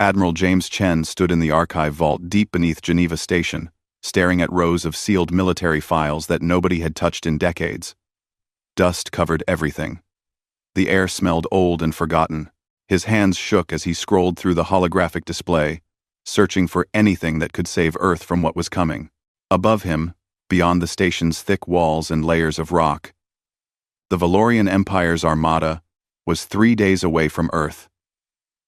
Admiral James Chen stood in the archive vault deep beneath Geneva Station, staring at rows of sealed military files that nobody had touched in decades. Dust covered everything. The air smelled old and forgotten. His hands shook as he scrolled through the holographic display, searching for anything that could save Earth from what was coming. Above him, beyond the station's thick walls and layers of rock, the Valorian Empire's Armada was 3 days away from Earth.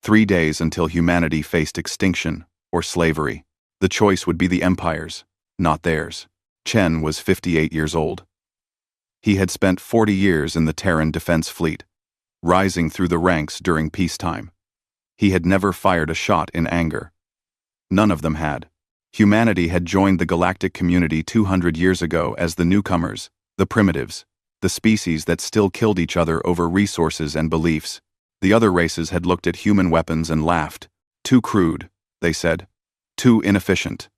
3 days until humanity faced extinction or slavery. The choice would be the Empire's, not theirs. Chen was 58 years old. He had spent 40 years in the Terran Defense Fleet, rising through the ranks during peacetime. He had never fired a shot in anger. None of them had. Humanity had joined the galactic community 200 years ago as the newcomers, the primitives, the species that still killed each other over resources and beliefs. The other races had looked at human weapons and laughed. Too crude, they said. Too inefficient.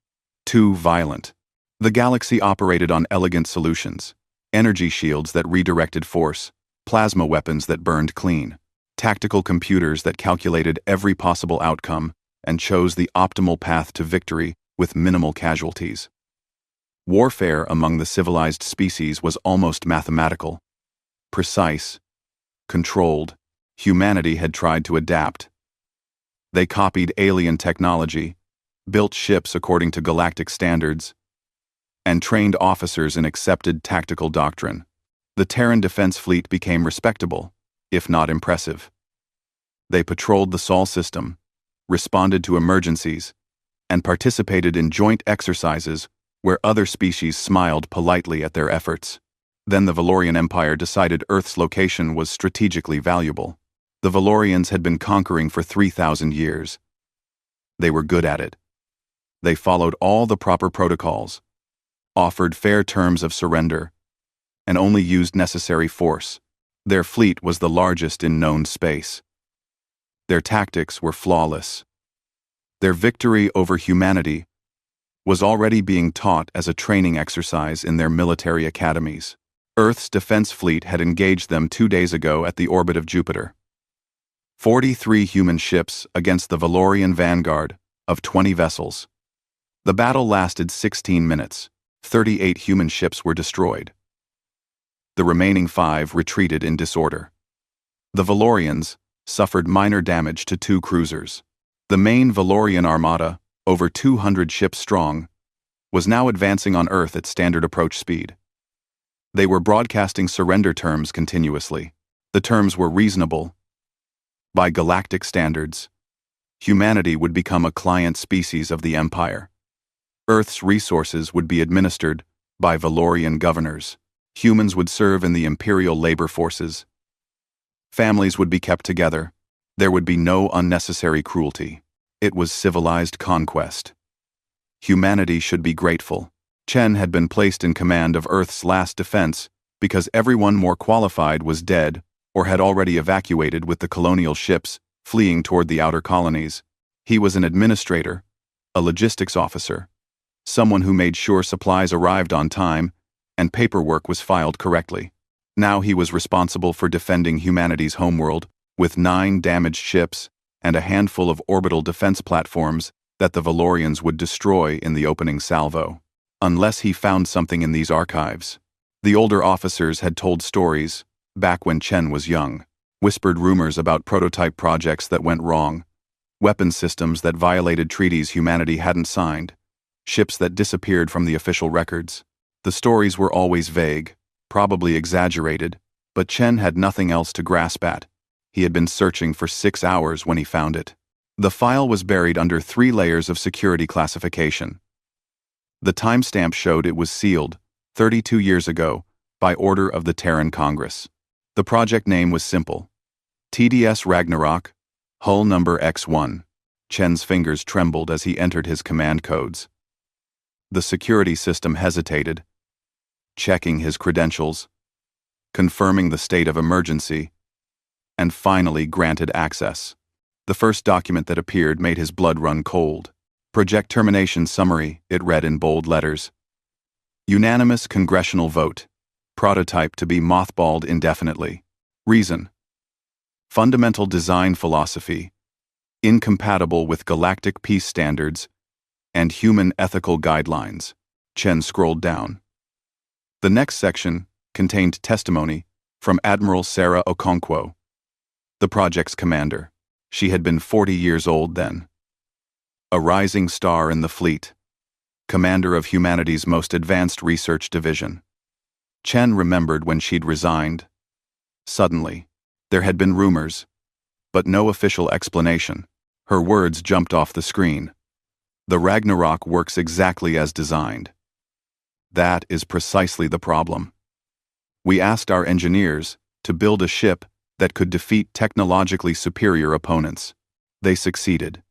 Too violent. The galaxy operated on elegant solutions. Energy shields that redirected force, plasma weapons that burned clean, tactical computers that calculated every possible outcome and chose the optimal path to victory with minimal casualties. Warfare among the civilized species was almost mathematical. Precise. Controlled. Humanity had tried to adapt. They copied alien technology, built ships according to galactic standards, and trained officers in accepted tactical doctrine. The Terran Defense Fleet became respectable, if not impressive. They patrolled the Sol system, responded to emergencies, and participated in joint exercises where other species smiled politely at their efforts. Then the Valorian Empire decided Earth's location was strategically valuable. The Valorians had been conquering for 3,000 years. They were good at it. They followed all the proper protocols, offered fair terms of surrender, and only used necessary force. Their fleet was the largest in known space. Their tactics were flawless. Their victory over humanity was already being taught as a training exercise in their military academies. Earth's defense fleet had engaged them 2 days ago at the orbit of Jupiter. 43 human ships against the Valorian vanguard of 20 vessels. The battle lasted 16 minutes. 38 human ships were destroyed. The remaining 5 retreated in disorder. The Valorians suffered minor damage to 2 cruisers. The main Valorian Armada, over 200 ships strong, was now advancing on Earth at standard approach speed. They were broadcasting surrender terms continuously. The terms were reasonable. By galactic standards, humanity would become a client species of the Empire. Earth's resources would be administered by Valorian governors. Humans would serve in the imperial labor forces. Families would be kept together. There would be no unnecessary cruelty. It was civilized conquest. Humanity should be grateful. Chen had been placed in command of Earth's last defense because everyone more qualified was dead or had already evacuated with the colonial ships fleeing toward the outer colonies. He was an administrator, a logistics officer, someone who made sure supplies arrived on time and paperwork was filed correctly. Now he was responsible for defending humanity's homeworld with 9 damaged ships and a handful of orbital defense platforms that the Valorians would destroy in the opening salvo. Unless he found something in these archives. The older officers had told stories, back when Chen was young, whispered rumors about prototype projects that went wrong, weapon systems that violated treaties humanity hadn't signed, ships that disappeared from the official records. The stories were always vague, probably exaggerated, but Chen had nothing else to grasp at. He had been searching for 6 hours when he found it. The file was buried under 3 layers of security classification. The timestamp showed it was sealed 32 years ago by order of the Terran Congress. The project name was simple. TDS Ragnarok, hull number X1. Chen's fingers trembled as he entered his command codes. The security system hesitated, checking his credentials, confirming the state of emergency, and finally granted access. The first document that appeared made his blood run cold. Project Termination Summary, it read in bold letters. Unanimous congressional vote. Prototype to be mothballed indefinitely. Reason. Fundamental design philosophy. incompatible with galactic peace standards and human ethical guidelines. Chen scrolled down. The next section contained testimony from Admiral Sarah Okonkwo, the project's commander. She had been 40 years old then. A rising star in the fleet, commander of humanity's most advanced research division. Chen remembered when she'd resigned. Suddenly, there had been rumors, but no official explanation. Her words jumped off the screen. The Ragnarok works exactly as designed. That is precisely the problem. We asked our engineers to build a ship that could defeat technologically superior opponents. They succeeded.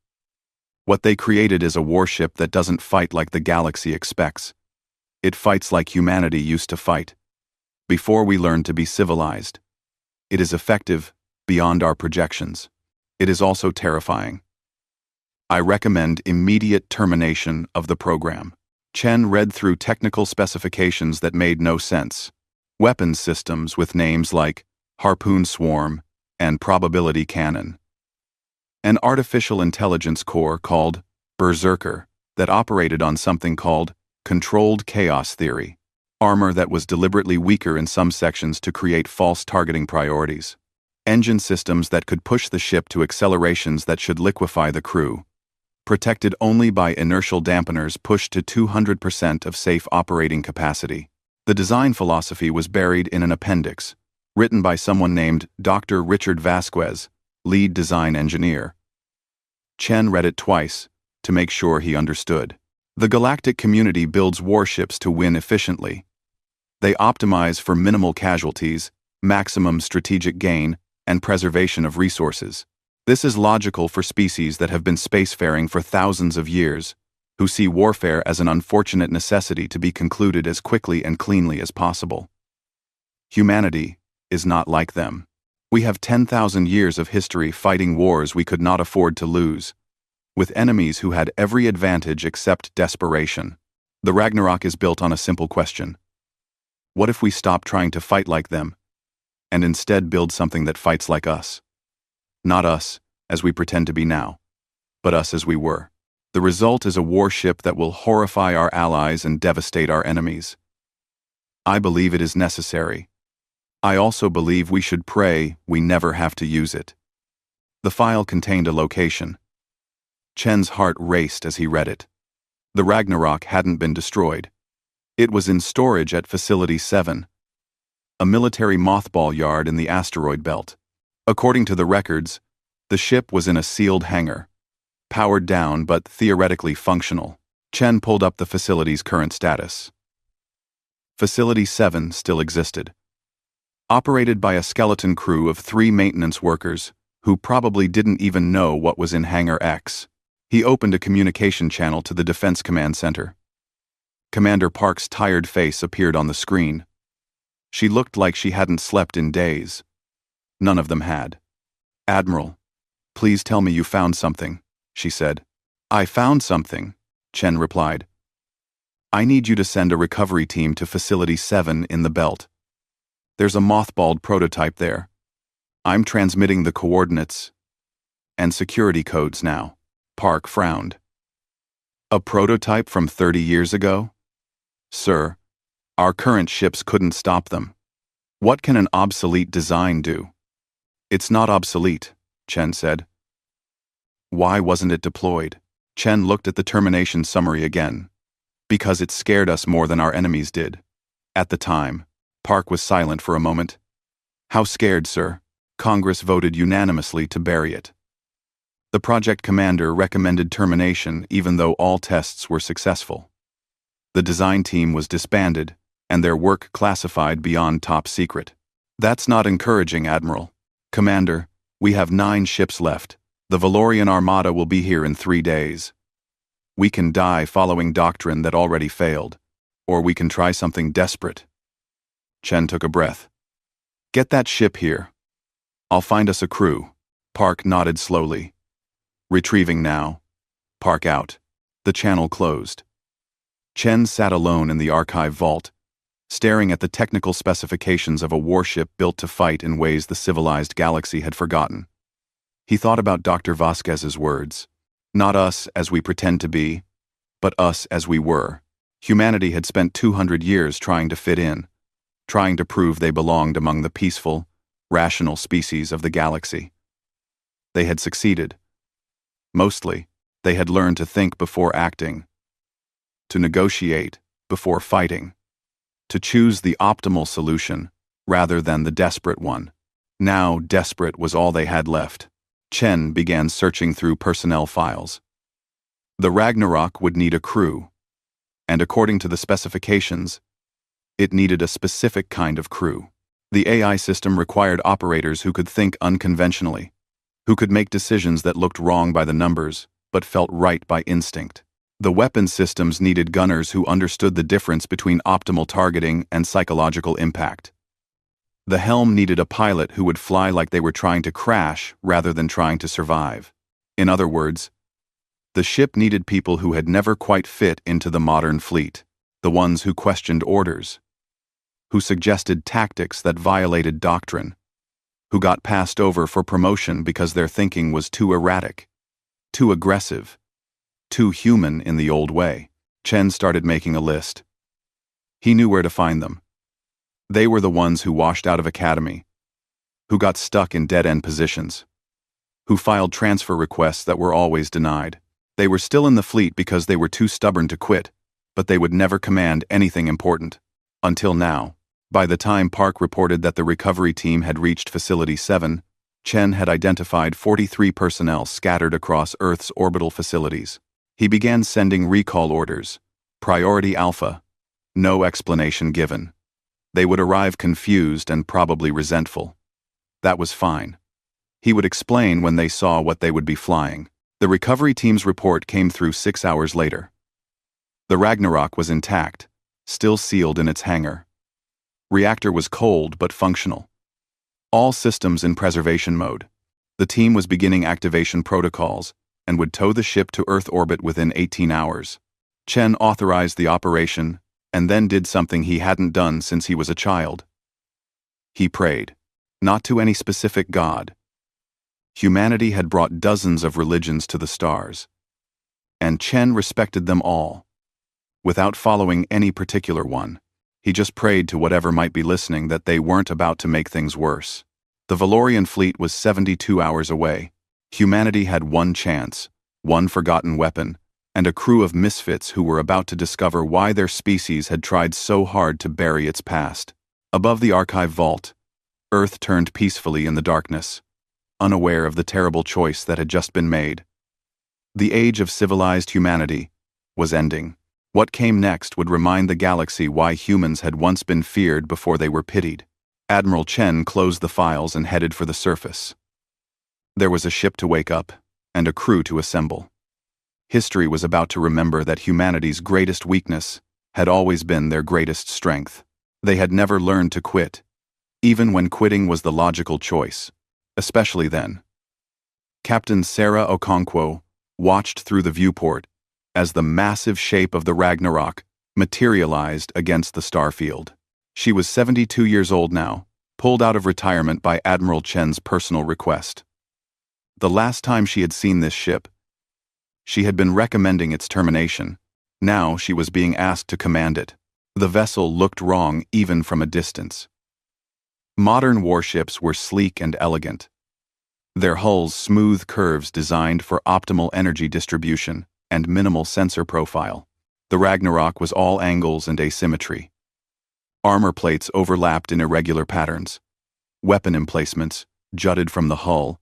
What they created is a warship that doesn't fight like the galaxy expects. It fights like humanity used to fight, before we learned to be civilized. It is effective beyond our projections. It is also terrifying. I recommend immediate termination of the program. Chen read through technical specifications that made no sense. Weapons systems with names like Harpoon Swarm and Probability Cannon. An artificial intelligence core called Berserker that operated on something called Controlled Chaos Theory. Armor that was deliberately weaker in some sections to create false targeting priorities. Engine systems that could push the ship to accelerations that should liquefy the crew. Protected only by inertial dampeners pushed to 200% of safe operating capacity. The design philosophy was buried in an appendix, written by someone named Dr. Richard Vasquez, lead design engineer. Chen read it twice to make sure he understood. The galactic community builds warships to win efficiently. They optimize for minimal casualties, maximum strategic gain, and preservation of resources. This is logical for species that have been spacefaring for thousands of years, who see warfare as an unfortunate necessity to be concluded as quickly and cleanly as possible. Humanity is not like them. We have 10,000 years of history fighting wars we could not afford to lose, with enemies who had every advantage except desperation. The Ragnarok is built on a simple question. What if we stop trying to fight like them, and instead build something that fights like us? Not us, as we pretend to be now, but us as we were. The result is a warship that will horrify our allies and devastate our enemies. I believe it is necessary. I also believe we should pray we never have to use it. The file contained a location. Chen's heart raced as he read it. The Ragnarok hadn't been destroyed. It was in storage at Facility 7, a military mothball yard in the asteroid belt. According to the records, the ship was in a sealed hangar, powered down but theoretically functional. Chen pulled up the facility's current status. Facility 7 still existed. Operated by a skeleton crew of 3 maintenance workers who probably didn't even know what was in Hangar X. He opened a communication channel to the Defense Command Center. Commander Park's tired face appeared on the screen. She looked like she hadn't slept in days. None of them had. "Admiral, please tell me you found something," she said. "I found something," Chen replied. "I need you to send a recovery team to Facility 7 in the belt. There's a mothballed prototype there. I'm transmitting the coordinates and security codes now." Park frowned. "A prototype from 30 years ago? Sir, our current ships couldn't stop them. What can an obsolete design do?" "It's not obsolete," Chen said. "Why wasn't it deployed?" Chen looked at the termination summary again. "Because it scared us more than our enemies did. At the time." Park was silent for a moment. "How scared, sir?" "Congress voted unanimously to bury it. The project commander recommended termination even though all tests were successful. The design team was disbanded, and their work classified beyond top secret." "That's not encouraging, Admiral." "Commander, we have 9 ships left. The Valorian Armada will be here in 3 days. We can die following doctrine that already failed, or we can try something desperate." Chen took a breath. "Get that ship here. I'll find us a crew." Park nodded slowly. "Retrieving now." Park out. The channel closed. Chen sat alone in the archive vault, staring at the technical specifications of a warship built to fight in ways the civilized galaxy had forgotten. He thought about Dr. Vasquez's words. Not us as we pretend to be, but us as we were. Humanity had spent 200 years trying to fit in, trying to prove they belonged among the peaceful, rational species of the galaxy. They had succeeded. Mostly, they had learned to think before acting, to negotiate before fighting, to choose the optimal solution rather than the desperate one. Now, desperate was all they had left. Chen began searching through personnel files. The Ragnarok would need a crew, and according to the specifications, it needed a specific kind of crew. The AI system required operators who could think unconventionally, who could make decisions that looked wrong by the numbers, but felt right by instinct. The weapon systems needed gunners who understood the difference between optimal targeting and psychological impact. The helm needed a pilot who would fly like they were trying to crash rather than trying to survive. In other words, the ship needed people who had never quite fit into the modern fleet, the ones who questioned orders, who suggested tactics that violated doctrine, who got passed over for promotion because their thinking was too erratic, too aggressive, too human in the old way. Chen started making a list. He knew where to find them. They were the ones who washed out of academy, who got stuck in dead-end positions, who filed transfer requests that were always denied. They were still in the fleet because they were too stubborn to quit, but they would never command anything important. Until now. By the time Park reported that the recovery team had reached Facility 7, Chen had identified 43 personnel scattered across Earth's orbital facilities. He began sending recall orders. Priority Alpha. No explanation given. They would arrive confused and probably resentful. That was fine. He would explain when they saw what they would be flying. The recovery team's report came through 6 hours later. The Ragnarok was intact, still sealed in its hangar. Reactor was cold but functional. All systems in preservation mode. The team was beginning activation protocols and would tow the ship to Earth orbit within 18 hours. Chen authorized the operation and then did something he hadn't done since he was a child. He prayed, not to any specific god. Humanity had brought dozens of religions to the stars, and Chen respected them all. Without following any particular one, he just prayed to whatever might be listening that they weren't about to make things worse. The Valorian fleet was 72 hours away. Humanity had one chance, one forgotten weapon, and a crew of misfits who were about to discover why their species had tried so hard to bury its past. Above the archive vault, Earth turned peacefully in the darkness, unaware of the terrible choice that had just been made. The age of civilized humanity was ending. What came next would remind the galaxy why humans had once been feared before they were pitied. Admiral Chen closed the files and headed for the surface. There was a ship to wake up, and a crew to assemble. History was about to remember that humanity's greatest weakness had always been their greatest strength. They had never learned to quit, even when quitting was the logical choice. Especially then. Captain Sarah Okonkwo watched through the viewport as the massive shape of the Ragnarok materialized against the starfield. She was 72 years old now, pulled out of retirement by Admiral Chen's personal request. The last time she had seen this ship, she had been recommending its termination. Now she was being asked to command it. The vessel looked wrong even from a distance. Modern warships were sleek and elegant, their hulls smooth curves designed for optimal energy distribution and minimal sensor profile. The Ragnarok was all angles and asymmetry. Armor plates overlapped in irregular patterns. Weapon emplacements jutted from the hull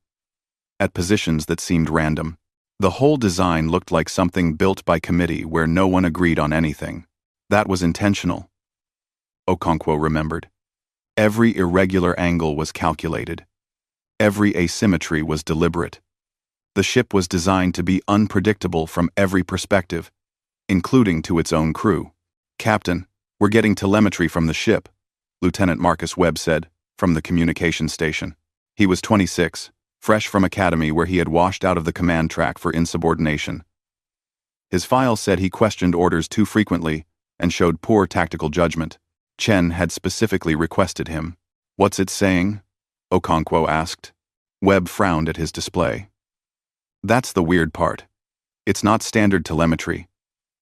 at positions that seemed random. The whole design looked like something built by committee where no one agreed on anything. That was intentional, Okonkwo remembered. Every irregular angle was calculated. Every asymmetry was deliberate. The ship was designed to be unpredictable from every perspective, including to its own crew. "Captain, we're getting telemetry from the ship," Lieutenant Marcus Webb said, from the communication station. He was 26, fresh from academy where he had washed out of the command track for insubordination. His file said he questioned orders too frequently and showed poor tactical judgment. Chen had specifically requested him. "What's it saying?" Okonkwo asked. Webb frowned at his display. That's the weird part. It's not standard telemetry.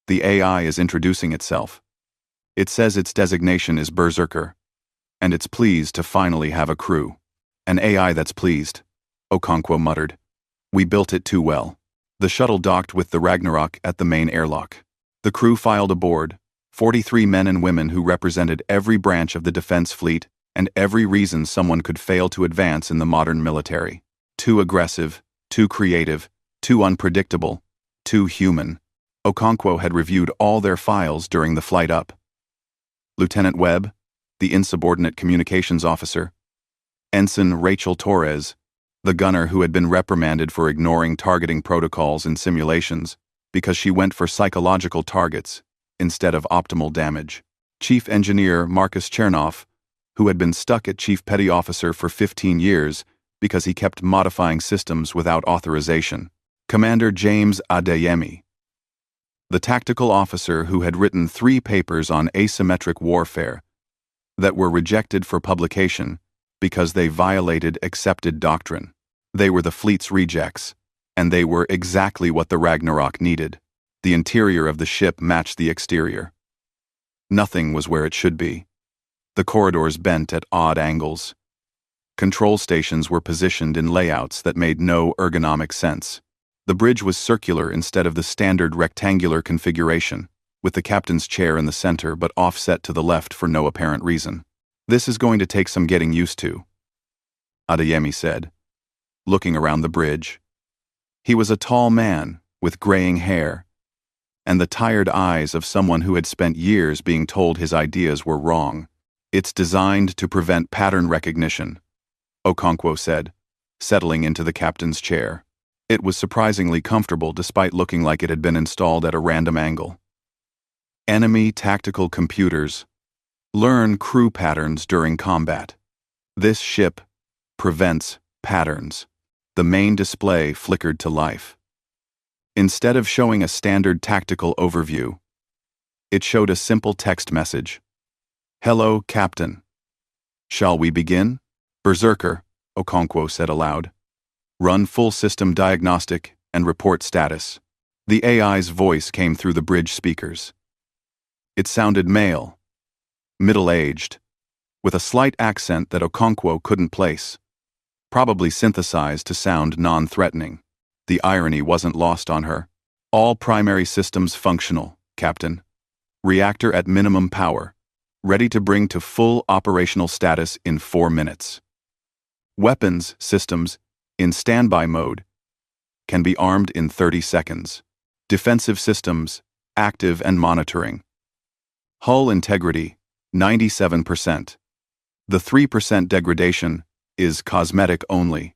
The AI is introducing itself. It says its designation is Berserker, and it's pleased to finally have a crew. An AI that's pleased, Okonkwo muttered. We built it too well. The shuttle docked with the Ragnarok at the main airlock. The crew filed aboard, 43 men and women who represented every branch of the defense fleet and every reason someone could fail to advance in the modern military. Too aggressive, too creative, too unpredictable, too human. Okonkwo had reviewed all their files during the flight up. Lieutenant Webb, the insubordinate communications officer, Ensign Rachel Torres, the gunner who had been reprimanded for ignoring targeting protocols in simulations because she went for psychological targets instead of optimal damage, Chief Engineer Marcus Chernoff, who had been stuck at Chief Petty Officer for 15 years because he kept modifying systems without authorization, Commander James Adeyemi, the tactical officer who had written 3 papers on asymmetric warfare that were rejected for publication because they violated accepted doctrine. They were the fleet's rejects, and they were exactly what the Ragnarok needed. The interior of the ship matched the exterior. Nothing was where it should be. The corridors bent at odd angles. Control stations were positioned in layouts that made no ergonomic sense. The bridge was circular instead of the standard rectangular configuration, with the captain's chair in the center but offset to the left for no apparent reason. This is going to take some getting used to, Adeyemi said, looking around the bridge. He was a tall man with graying hair and the tired eyes of someone who had spent years being told his ideas were wrong. It's designed to prevent pattern recognition, Okonkwo said, settling into the captain's chair. It was surprisingly comfortable despite looking like it had been installed at a random angle. Enemy tactical computers learn crew patterns during combat. This ship prevents patterns. The main display flickered to life. Instead of showing a standard tactical overview, it showed a simple text message. Hello, Captain. Shall we begin? Berserker, Okonkwo said aloud. Run full system diagnostic and report status. The AI's voice came through the bridge speakers. It sounded male, middle-aged, with a slight accent that Okonkwo couldn't place, probably synthesized to sound non-threatening. The irony wasn't lost on her. All primary systems functional, Captain. Reactor at minimum power, ready to bring to full operational status in 4 minutes. Weapons systems in standby mode can be armed in 30 seconds. Defensive systems active and monitoring. Hull integrity 97%. The 3% degradation is cosmetic only.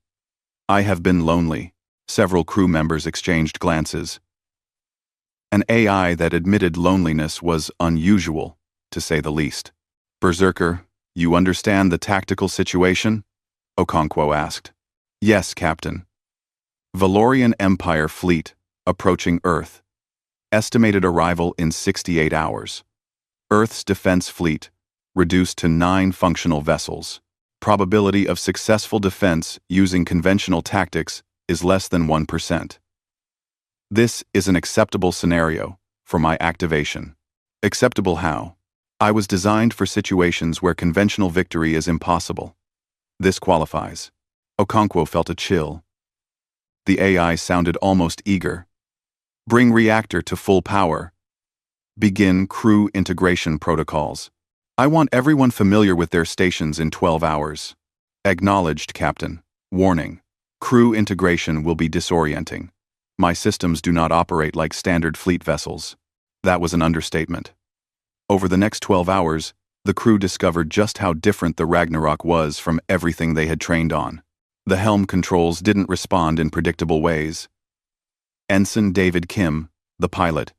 I have been lonely. Several crew members exchanged glances. An AI that admitted loneliness was unusual, to say the least. Berserker, you understand the tactical situation? Okonkwo asked. Yes, Captain. Valorian Empire fleet approaching Earth. Estimated arrival in 68 hours. Earth's defense fleet reduced to 9 functional vessels. Probability of successful defense using conventional tactics is less than 1%. This is an acceptable scenario for my activation. Acceptable how? I was designed for situations where conventional victory is impossible. This qualifies. Okonkwo felt a chill. The AI sounded almost eager. Bring reactor to full power. Begin crew integration protocols. I want everyone familiar with their stations in 12 hours. Acknowledged, Captain. Warning. Crew integration will be disorienting. My systems do not operate like standard fleet vessels. That was an understatement. Over the next 12 hours, the crew discovered just how different the Ragnarok was from everything they had trained on. The helm controls didn't respond in predictable ways. Ensign David Kim, the pilot,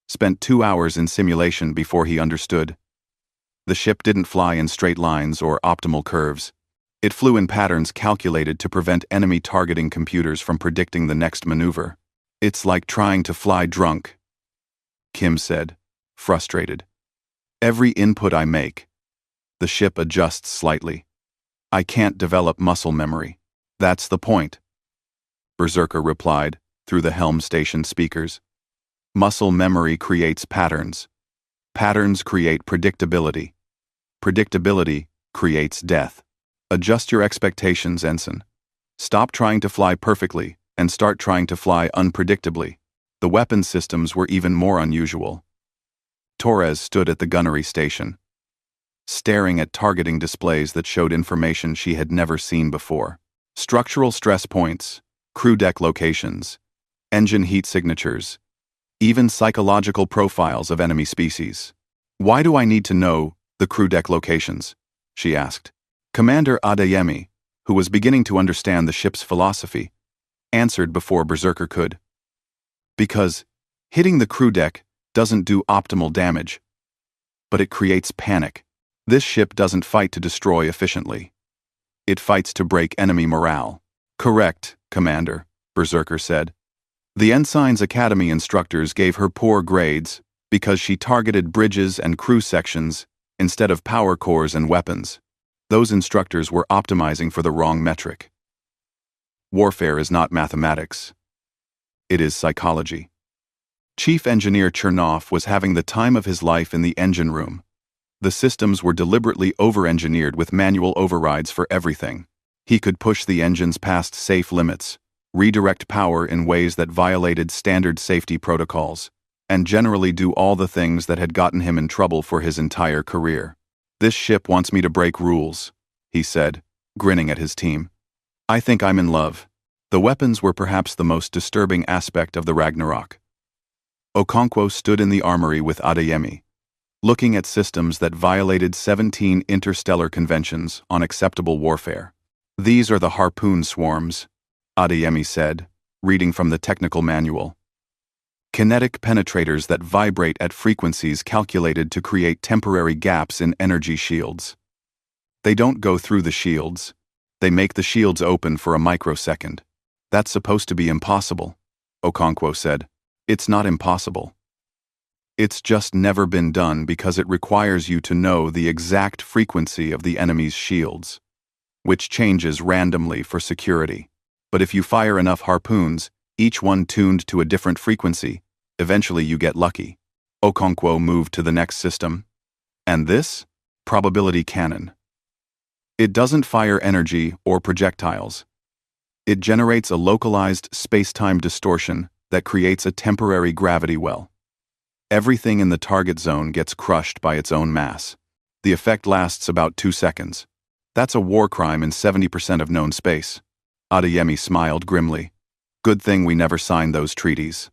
spent 2 hours in simulation before he understood. The ship didn't fly in straight lines or optimal curves. It flew in patterns calculated to prevent enemy targeting computers from predicting the next maneuver. It's like trying to fly drunk, Kim said, frustrated. Every input I make, the ship adjusts slightly. I can't develop muscle memory. That's the point, Berserker replied, through the helm station speakers. Muscle memory creates patterns. Patterns create predictability. Predictability creates death. Adjust your expectations, Ensign. Stop trying to fly perfectly and start trying to fly unpredictably. The weapon systems were even more unusual. Torres stood at the gunnery station, staring at targeting displays that showed information she had never seen before. Structural stress points, crew deck locations, engine heat signatures, even psychological profiles of enemy species. Why do I need to know the crew deck locations? She asked. Commander Adeyemi, who was beginning to understand the ship's philosophy, answered before Berserker could. Because hitting the crew deck doesn't do optimal damage, but it creates panic. This ship doesn't fight to destroy efficiently. It fights to break enemy morale. Correct, Commander, Berserker said. The Ensign's Academy instructors gave her poor grades because she targeted bridges and crew sections instead of power cores and weapons. Those instructors were optimizing for the wrong metric. Warfare is not mathematics. It is psychology. Chief Engineer Chernov was having the time of his life in the engine room. The systems were deliberately over-engineered with manual overrides for everything. He could push the engines past safe limits, redirect power in ways that violated standard safety protocols, and generally do all the things that had gotten him in trouble for his entire career. This ship wants me to break rules, he said, grinning at his team. I think I'm in love. The weapons were perhaps the most disturbing aspect of the Ragnarok. Okonkwo stood in the armory with Adeyemi, looking at systems that violated 17 interstellar conventions on acceptable warfare. These are the harpoon swarms, Adeyemi said, reading from the technical manual. Kinetic penetrators that vibrate at frequencies calculated to create temporary gaps in energy shields. They don't go through the shields. They make the shields open for a microsecond. That's supposed to be impossible, Okonkwo said. It's not impossible. It's just never been done because it requires you to know the exact frequency of the enemy's shields, which changes randomly for security. But if you fire enough harpoons, each one tuned to a different frequency, eventually you get lucky. Okonkwo moved to the next system. And this? Probability cannon. It doesn't fire energy or projectiles. It generates a localized space-time distortion that creates a temporary gravity well. Everything in the target zone gets crushed by its own mass. The effect lasts about 2 seconds. That's a war crime in 70% of known space. Adeyemi smiled grimly. Good thing we never signed those treaties.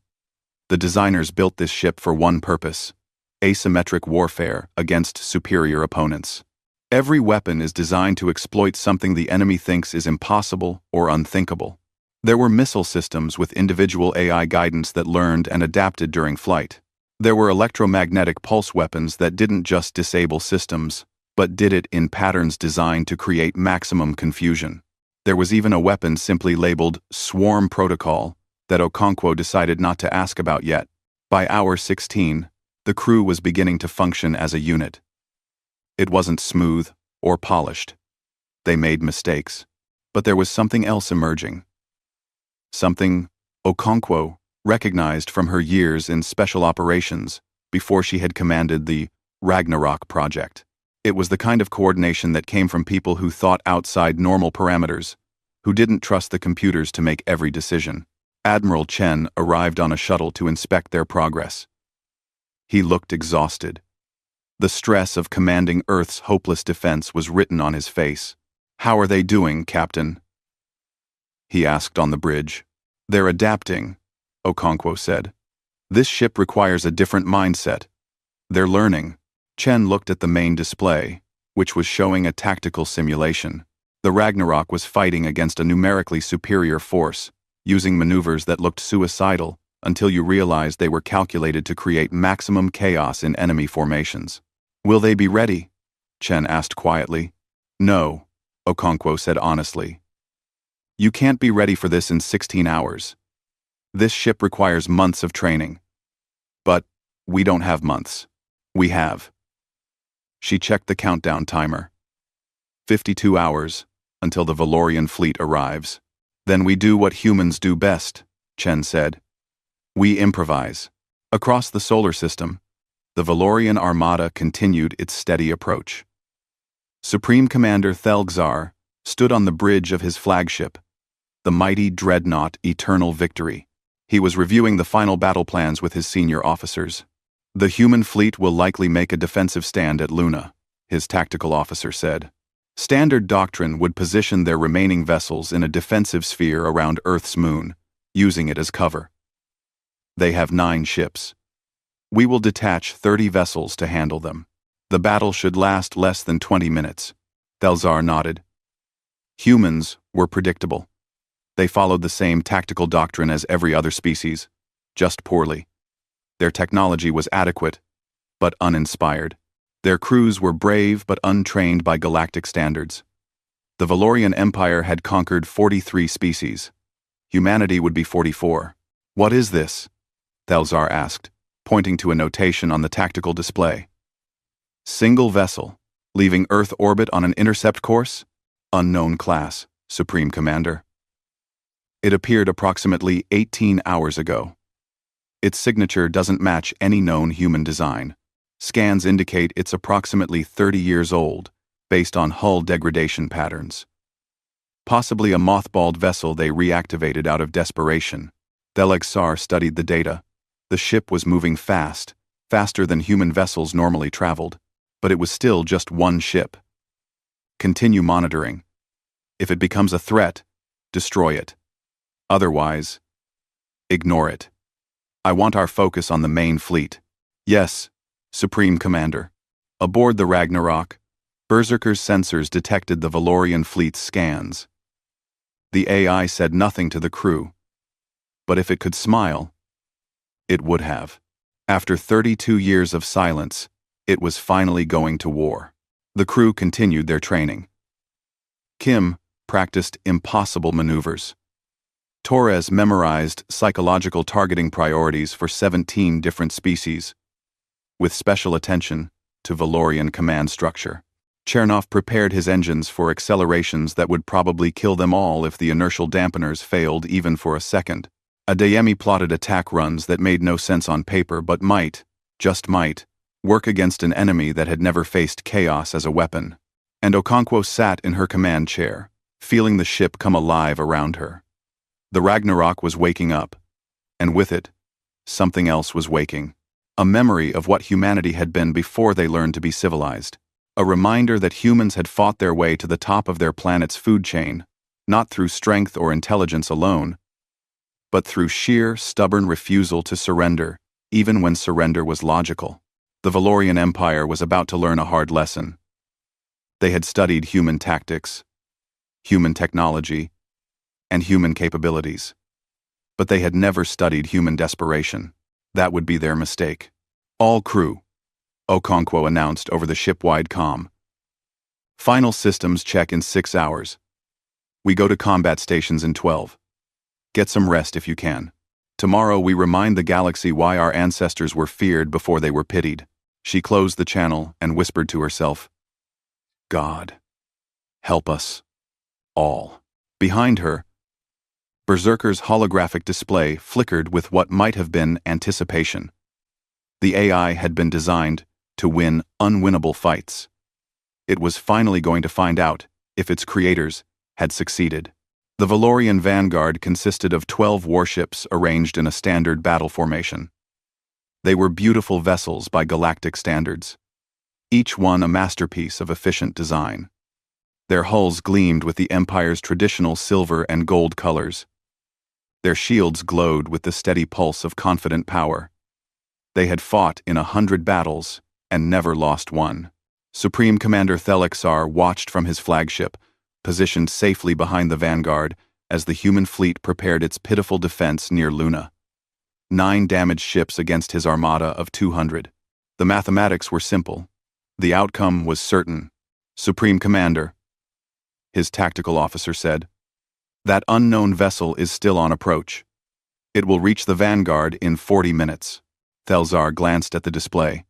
The designers built this ship for one purpose: asymmetric warfare against superior opponents. Every weapon is designed to exploit something the enemy thinks is impossible or unthinkable. There were missile systems with individual AI guidance that learned and adapted during flight. There were electromagnetic pulse weapons that didn't just disable systems, but did it in patterns designed to create maximum confusion. There was even a weapon simply labeled Swarm Protocol that Okonkwo decided not to ask about yet. By hour 16, the crew was beginning to function as a unit. It wasn't smooth or polished. They made mistakes, but there was something else emerging. Something Okonkwo recognized from her years in special operations before she had commanded the Ragnarok project. It was the kind of coordination that came from people who thought outside normal parameters, who didn't trust the computers to make every decision. Admiral Chen arrived on a shuttle to inspect their progress. He looked exhausted. The stress of commanding Earth's hopeless defense was written on his face. "How are they doing, Captain?" he asked on the bridge. "They're adapting," Okonkwo said. "This ship requires a different mindset. They're learning." Chen looked at the main display, which was showing a tactical simulation. The Ragnarok was fighting against a numerically superior force, using maneuvers that looked suicidal until you realized they were calculated to create maximum chaos in enemy formations. "Will they be ready?" Chen asked quietly. "No," Okonkwo said honestly. "You can't be ready for this in 16 hours. This ship requires months of training. But we don't have months. We have." She checked the countdown timer. 52 hours, until the Valorian fleet arrives. Then we do what humans do best, Chen said. We improvise. Across the solar system, the Valorian Armada continued its steady approach. Supreme Commander Thelgzar stood on the bridge of his flagship, the mighty dreadnought Eternal Victory. He was reviewing the final battle plans with his senior officers. The human fleet will likely make a defensive stand at Luna, his tactical officer said. Standard doctrine would position their remaining vessels in a defensive sphere around Earth's moon, using it as cover. They have 9 ships. We will detach 30 vessels to handle them. The battle should last less than 20 minutes. Thelgzar nodded. Humans were predictable. They followed the same tactical doctrine as every other species, just poorly. Their technology was adequate, but uninspired. Their crews were brave but untrained by galactic standards. The Valorian Empire had conquered 43 species. Humanity would be 44. What is this? Thelgzar asked, pointing to a notation on the tactical display. Single vessel, leaving Earth orbit on an intercept course? Unknown class, Supreme Commander. It appeared approximately 18 hours ago. Its signature doesn't match any known human design. Scans indicate it's approximately 30 years old, based on hull degradation patterns. Possibly a mothballed vessel they reactivated out of desperation. Thelgzar studied the data. The ship was moving fast, faster than human vessels normally traveled, but it was still just one ship. Continue monitoring. If it becomes a threat, destroy it. Otherwise, ignore it. I want our focus on the main fleet. Yes, Supreme Commander. Aboard the Ragnarok, Berserker's sensors detected the Valorian fleet's scans. The AI said nothing to the crew, but if it could smile, it would have. After 32 years of silence, it was finally going to war. The crew continued their training. Kim practiced impossible maneuvers. Torres memorized psychological targeting priorities for 17 different species, with special attention to Valorian command structure. Chernov prepared his engines for accelerations that would probably kill them all if the inertial dampeners failed even for a second. Adeyemi plotted attack runs that made no sense on paper but might, just might, work against an enemy that had never faced chaos as a weapon. And Okonkwo sat in her command chair, feeling the ship come alive around her. The Ragnarok was waking up, and with it, something else was waking. A memory of what humanity had been before they learned to be civilized. A reminder that humans had fought their way to the top of their planet's food chain, not through strength or intelligence alone, but through sheer, stubborn refusal to surrender, even when surrender was logical. The Valorian Empire was about to learn a hard lesson. They had studied human tactics, human technology, and human capabilities. But they had never studied human desperation. That would be their mistake. All crew, Okonkwo announced over the ship-wide comm. Final systems check in 6 hours. We go to combat stations in 12. Get some rest if you can. Tomorrow we remind the galaxy why our ancestors were feared before they were pitied. She closed the channel and whispered to herself, God, help us all. Behind her, Berserker's holographic display flickered with what might have been anticipation. The AI had been designed to win unwinnable fights. It was finally going to find out if its creators had succeeded. The Valorian vanguard consisted of 12 warships arranged in a standard battle formation. They were beautiful vessels by galactic standards, each one a masterpiece of efficient design. Their hulls gleamed with the Empire's traditional silver and gold colors. Their shields glowed with the steady pulse of confident power. They had fought in 100 battles and never lost one. Supreme Commander Thelgzar watched from his flagship, positioned safely behind the vanguard as the human fleet prepared its pitiful defense near Luna. 9 damaged ships against his armada of 200. The mathematics were simple. The outcome was certain. Supreme Commander, his tactical officer said, that unknown vessel is still on approach. It will reach the vanguard in 40 minutes. Thelgzar glanced at the display.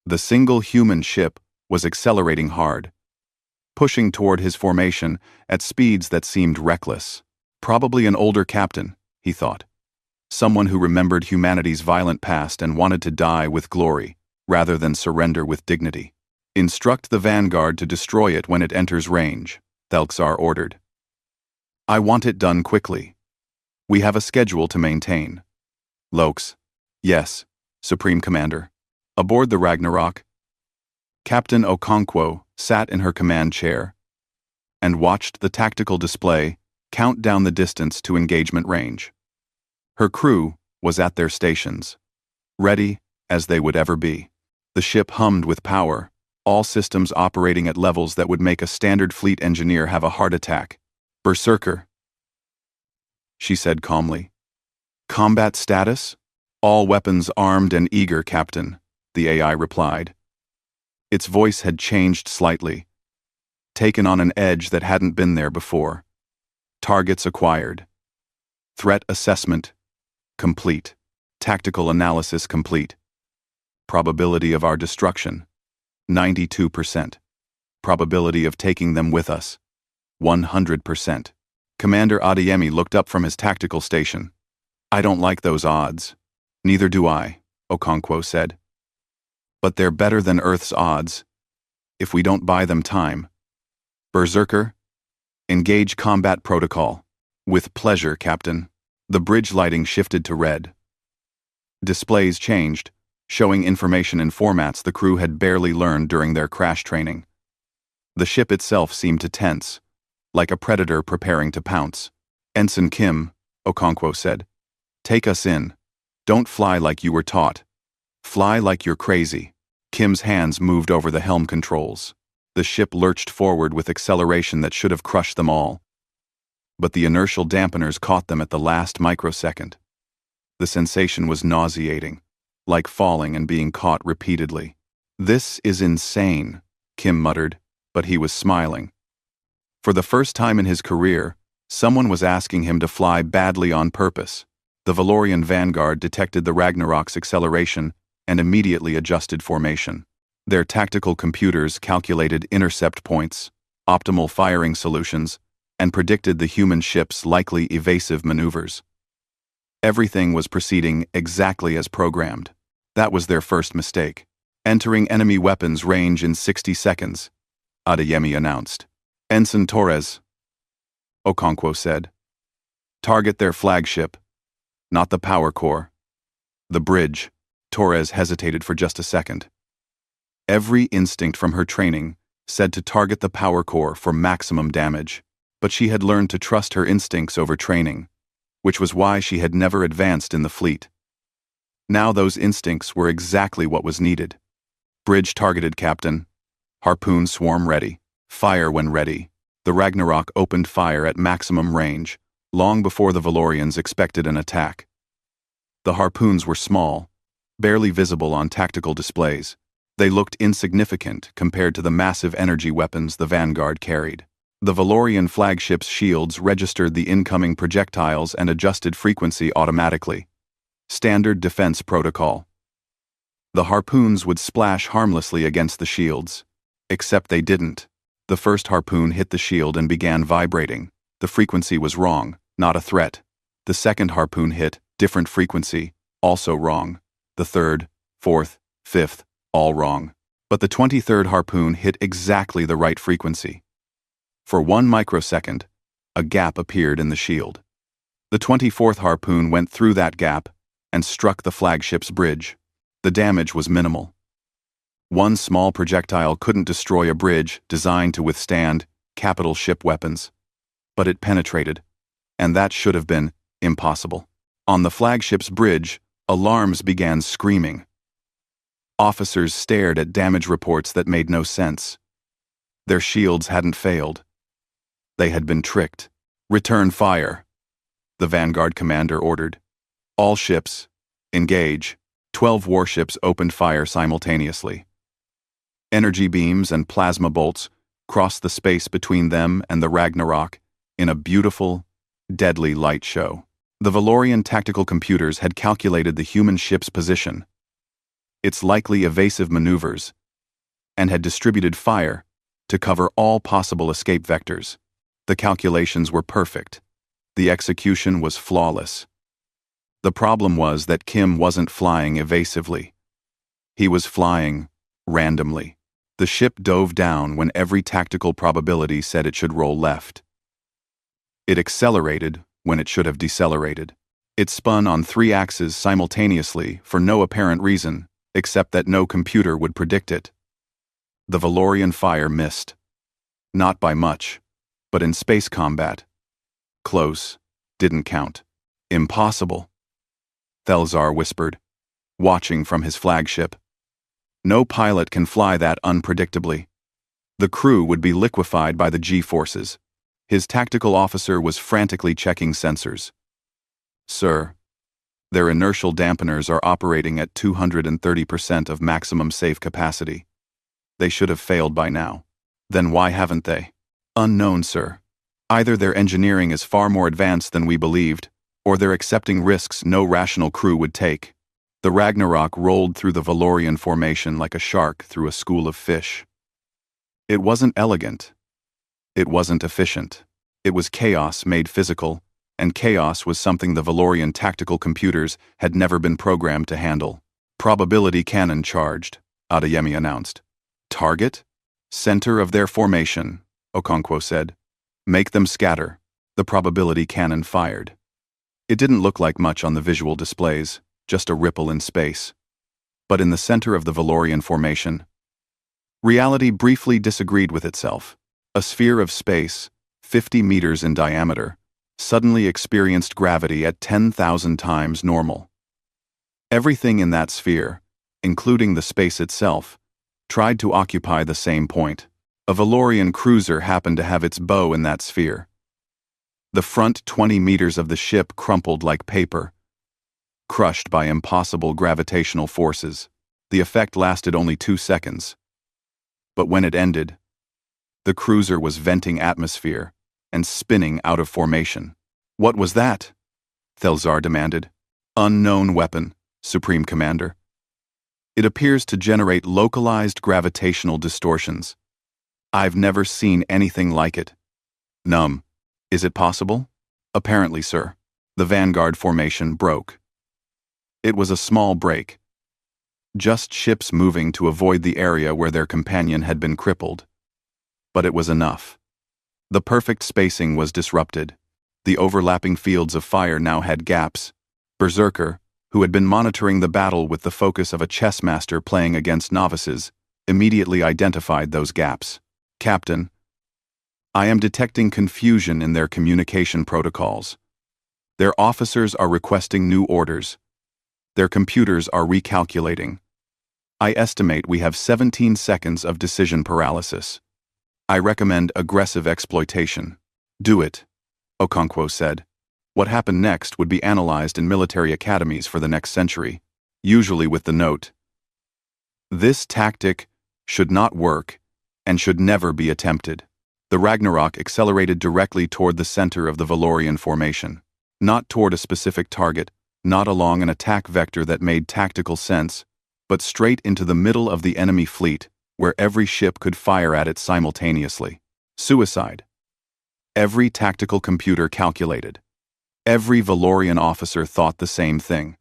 The single human ship was accelerating hard. pushing toward his formation at speeds that seemed reckless. Probably an older captain, he thought. Someone who remembered humanity's violent past and wanted to die with glory, rather than surrender with dignity. Instruct the vanguard to destroy it when it enters range, Thelxar ordered. I want it done quickly. We have a schedule to maintain. Lokes. Yes, Supreme Commander. Aboard the Ragnarok. Captain Okonkwo sat in her command chair and watched the tactical display count down the distance to engagement range. Her crew was at their stations, ready as they would ever be. The ship hummed with power, all systems operating at levels that would make a standard fleet engineer have a heart attack. Berserker, she said calmly. Combat status? All weapons armed and eager, Captain, the AI replied. Its voice had changed slightly, taken on an edge that hadn't been there before. Targets acquired. Threat assessment complete. Tactical analysis complete. Probability of our destruction 92%. Probability of taking them with us 100%. Commander Adeyemi looked up from his tactical station. I don't like those odds. Neither do I, Okonkwo said. But they're better than Earth's odds, if we don't buy them time. Berserker, engage combat protocol. With pleasure, Captain. The bridge lighting shifted to red. Displays changed, showing information in formats the crew had barely learned during their crash training. The ship itself seemed to tense, like a predator preparing to pounce. Ensign Kim, Okonkwo said, take us in. Don't fly like you were taught. Fly like you're crazy. Kim's hands moved over the helm controls. The ship lurched forward with acceleration that should have crushed them all. But the inertial dampeners caught them at the last microsecond. The sensation was nauseating, like falling and being caught repeatedly. This is insane, Kim muttered, but he was smiling. For the first time in his career, someone was asking him to fly badly on purpose. The Valorian vanguard detected the Ragnarok's acceleration and immediately adjusted formation. Their tactical computers calculated intercept points, optimal firing solutions, and predicted the human ship's likely evasive maneuvers. Everything was proceeding exactly as programmed. That was their first mistake. Entering enemy weapons range in 60 seconds, Adeyemi announced. Ensign Torres, Okonkwo said. Target their flagship, not the power core. The bridge. Torres hesitated for just a second. Every instinct from her training said to target the power core for maximum damage, but she had learned to trust her instincts over training, which was why she had never advanced in the fleet. Now those instincts were exactly what was needed. Bridge targeted, Captain. Harpoon swarm ready. Fire when ready. The Ragnarok opened fire at maximum range, long before the Valorians expected an attack. The harpoons were small, barely visible on tactical displays. They looked insignificant compared to the massive energy weapons the Vanguard carried. The Valorian flagship's shields registered the incoming projectiles and adjusted frequency automatically. Standard defense protocol. The harpoons would splash harmlessly against the shields. Except they didn't. The first harpoon hit the shield and began vibrating. The frequency was wrong, not a threat. The second harpoon hit, different frequency, also wrong. The third, fourth, fifth, all wrong. But the 23rd harpoon hit exactly the right frequency. For 1 microsecond, a gap appeared in the shield. The 24th harpoon went through that gap and struck the flagship's bridge. The damage was minimal. One small projectile couldn't destroy a bridge designed to withstand capital ship weapons. But it penetrated, and that should have been impossible. On the flagship's bridge, alarms began screaming. Officers stared at damage reports that made no sense. Their shields hadn't failed. They had been tricked. Return fire, the Vanguard commander ordered. All ships, engage. 12 warships opened fire simultaneously. Energy beams and plasma bolts crossed the space between them and the Ragnarok in a beautiful, deadly light show. The Valorian tactical computers had calculated the human ship's position, its likely evasive maneuvers, and had distributed fire to cover all possible escape vectors. The calculations were perfect. The execution was flawless. The problem was that Kim wasn't flying evasively. He was flying randomly. The ship dove down when every tactical probability said it should roll left. It accelerated when it should have decelerated. It spun on 3 axes simultaneously for no apparent reason, except that no computer would predict it. The Valorian fire missed. Not by much, but in space combat. Close, didn't count. Impossible. Thelzar whispered, watching from his flagship. No pilot can fly that unpredictably. The crew would be liquefied by the G-forces. His tactical officer was frantically checking sensors. Sir, their inertial dampeners are operating at 230% of maximum safe capacity. They should have failed by now. Then why haven't they? Unknown, sir. Either their engineering is far more advanced than we believed, or they're accepting risks no rational crew would take. The Ragnarok rolled through the Valorian formation like a shark through a school of fish. It wasn't elegant. It wasn't efficient. It was chaos made physical, and chaos was something the Valorian tactical computers had never been programmed to handle. Probability cannon charged, Adeyemi announced. Target? Center of their formation, Okonkwo said. Make them scatter. The probability cannon fired. It didn't look like much on the visual displays, just a ripple in space. But in the center of the Valorian formation, reality briefly disagreed with itself. A sphere of space, 50 meters in diameter, suddenly experienced gravity at 10,000 times normal. Everything in that sphere, including the space itself, tried to occupy the same point. A Valorian cruiser happened to have its bow in that sphere. The front 20 meters of the ship crumpled like paper, crushed by impossible gravitational forces. The effect lasted only 2 seconds. But when it ended, the cruiser was venting atmosphere and spinning out of formation. What was that? Thelzar demanded. Unknown weapon, Supreme Commander. It appears to generate localized gravitational distortions. I've never seen anything like it. Numb. Is it possible? Apparently, sir. The Vanguard formation broke. It was a small break. Just ships moving to avoid the area where their companion had been crippled. But it was enough. The perfect spacing was disrupted. The overlapping fields of fire now had gaps. Berserker, who had been monitoring the battle with the focus of a chess master playing against novices, immediately identified those gaps. Captain, I am detecting confusion in their communication protocols. Their officers are requesting new orders. Their computers are recalculating. I estimate we have 17 seconds of decision paralysis. I recommend aggressive exploitation. Do it, Okonkwo said. What happened next would be analyzed in military academies for the next century, usually with the note, this tactic should not work and should never be attempted. The Ragnarok accelerated directly toward the center of the Valorian formation, not toward a specific target, not along an attack vector that made tactical sense, but straight into the middle of the enemy fleet, where every ship could fire at it simultaneously. Suicide. Every tactical computer calculated. Every Valorian officer thought the same thing.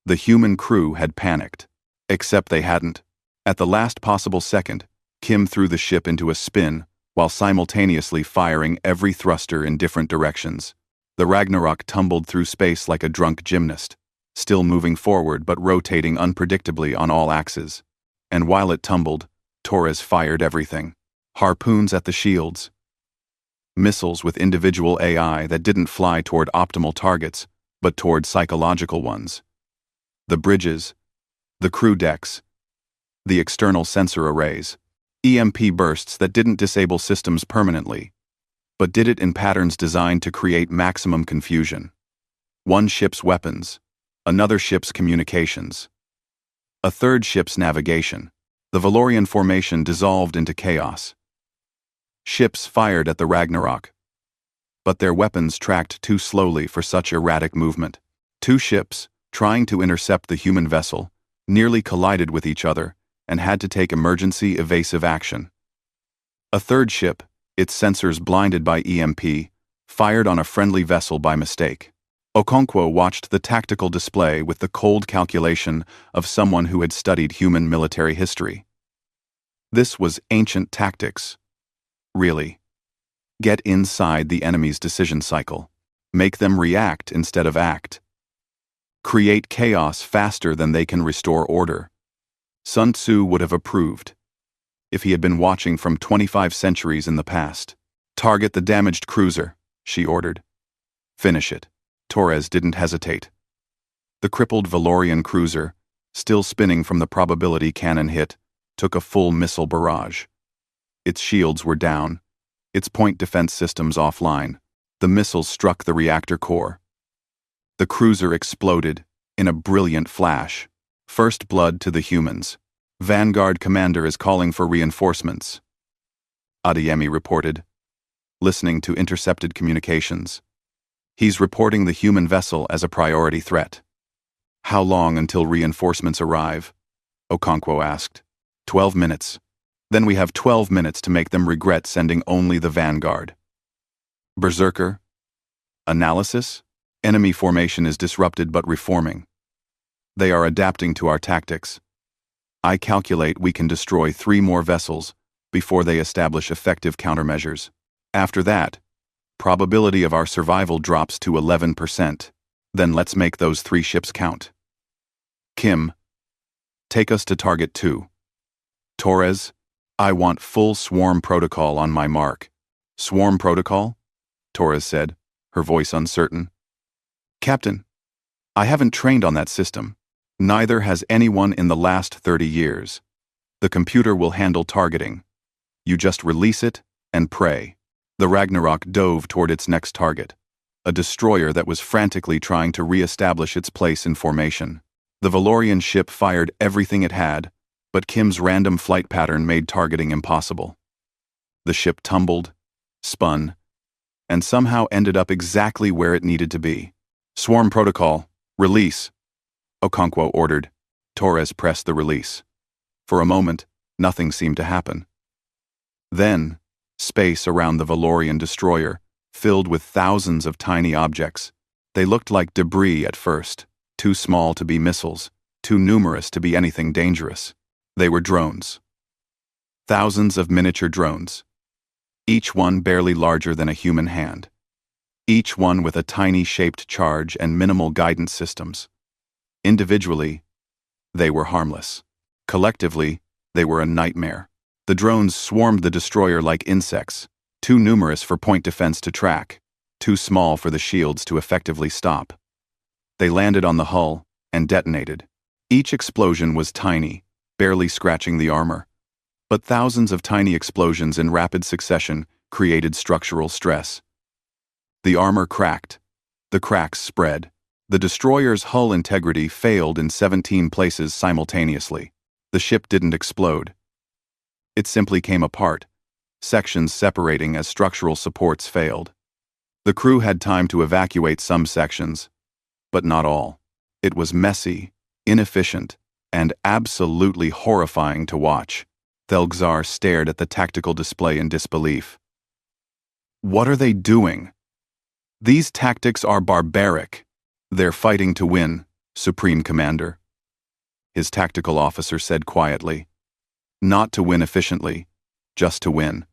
The human crew had panicked. Except they hadn't. At the last possible second, Kim threw the ship into a spin, while simultaneously firing every thruster in different directions. The Ragnarok tumbled through space like a drunk gymnast, still moving forward but rotating unpredictably on all axes. And while it tumbled, Torres fired everything. Harpoons at the shields. Missiles with individual AI that didn't fly toward optimal targets, but toward psychological ones. The bridges, the crew decks, the external sensor arrays, EMP bursts that didn't disable systems permanently, but did it in patterns designed to create maximum confusion. One ship's weapons, another ship's communications, a third ship's navigation. The Valorian formation dissolved into chaos. Ships fired at the Ragnarok, but their weapons tracked too slowly for such erratic movement. 2 ships, trying to intercept the human vessel, nearly collided with each other and had to take emergency evasive action. A third ship, its sensors blinded by EMP, fired on a friendly vessel by mistake. Okonkwo watched the tactical display with the cold calculation of someone who had studied human military history. This was ancient tactics. Really. Get inside the enemy's decision cycle. Make them react instead of act. Create chaos faster than they can restore order. Sun Tzu would have approved if he had been watching from 25 centuries in the past. Target the damaged cruiser, she ordered. Finish it. Torres didn't hesitate. The crippled Valorian cruiser, still spinning from the probability cannon hit, took a full missile barrage. Its shields were down, its point defense systems offline. The missiles struck the reactor core. The cruiser exploded in a brilliant flash. First blood to the humans. Vanguard commander is calling for reinforcements, Adeyemi reported, listening to intercepted communications. He's reporting the human vessel as a priority threat. How long until reinforcements arrive? Okonkwo asked. 12 minutes. Then we have 12 minutes to make them regret sending only the Vanguard. Berserker? Analysis? Enemy formation is disrupted but reforming. They are adapting to our tactics. I calculate we can destroy 3 more vessels before they establish effective countermeasures. After that, probability of our survival drops to 11%. Then let's make those 3 ships count. Kim, take us to target 2. Torres, I want full swarm protocol on my mark. Swarm protocol? Torres said, her voice uncertain. Captain, I haven't trained on that system. Neither has anyone in the last 30 years. The computer will handle targeting. You just release it and pray. The Ragnarok dove toward its next target, a destroyer that was frantically trying to re-establish its place in formation. The Valorian ship fired everything it had, but Kim's random flight pattern made targeting impossible. The ship tumbled, spun, and somehow ended up exactly where it needed to be. Swarm protocol, release, Okonkwo ordered. Torres pressed the release. For a moment, nothing seemed to happen. Then, space around the Valorian destroyer filled with thousands of tiny objects. They looked like debris at first, too small to be missiles, too numerous to be anything dangerous. They were drones. Thousands of miniature drones. Each one barely larger than a human hand. Each one with a tiny shaped charge and minimal guidance systems. Individually, they were harmless. Collectively, they were a nightmare. The drones swarmed the destroyer like insects, too numerous for point defense to track, too small for the shields to effectively stop. They landed on the hull and detonated. Each explosion was tiny, barely scratching the armor. But thousands of tiny explosions in rapid succession created structural stress. The armor cracked. The cracks spread. The destroyer's hull integrity failed in 17 places simultaneously. The ship didn't explode. It simply came apart, sections separating as structural supports failed. The crew had time to evacuate some sections, but not all. It was messy, inefficient, and absolutely horrifying to watch. Thelgzar stared at the tactical display in disbelief. What are they doing? These tactics are barbaric. They're fighting to win, Supreme Commander. His tactical officer said quietly. Not to win efficiently, just to win.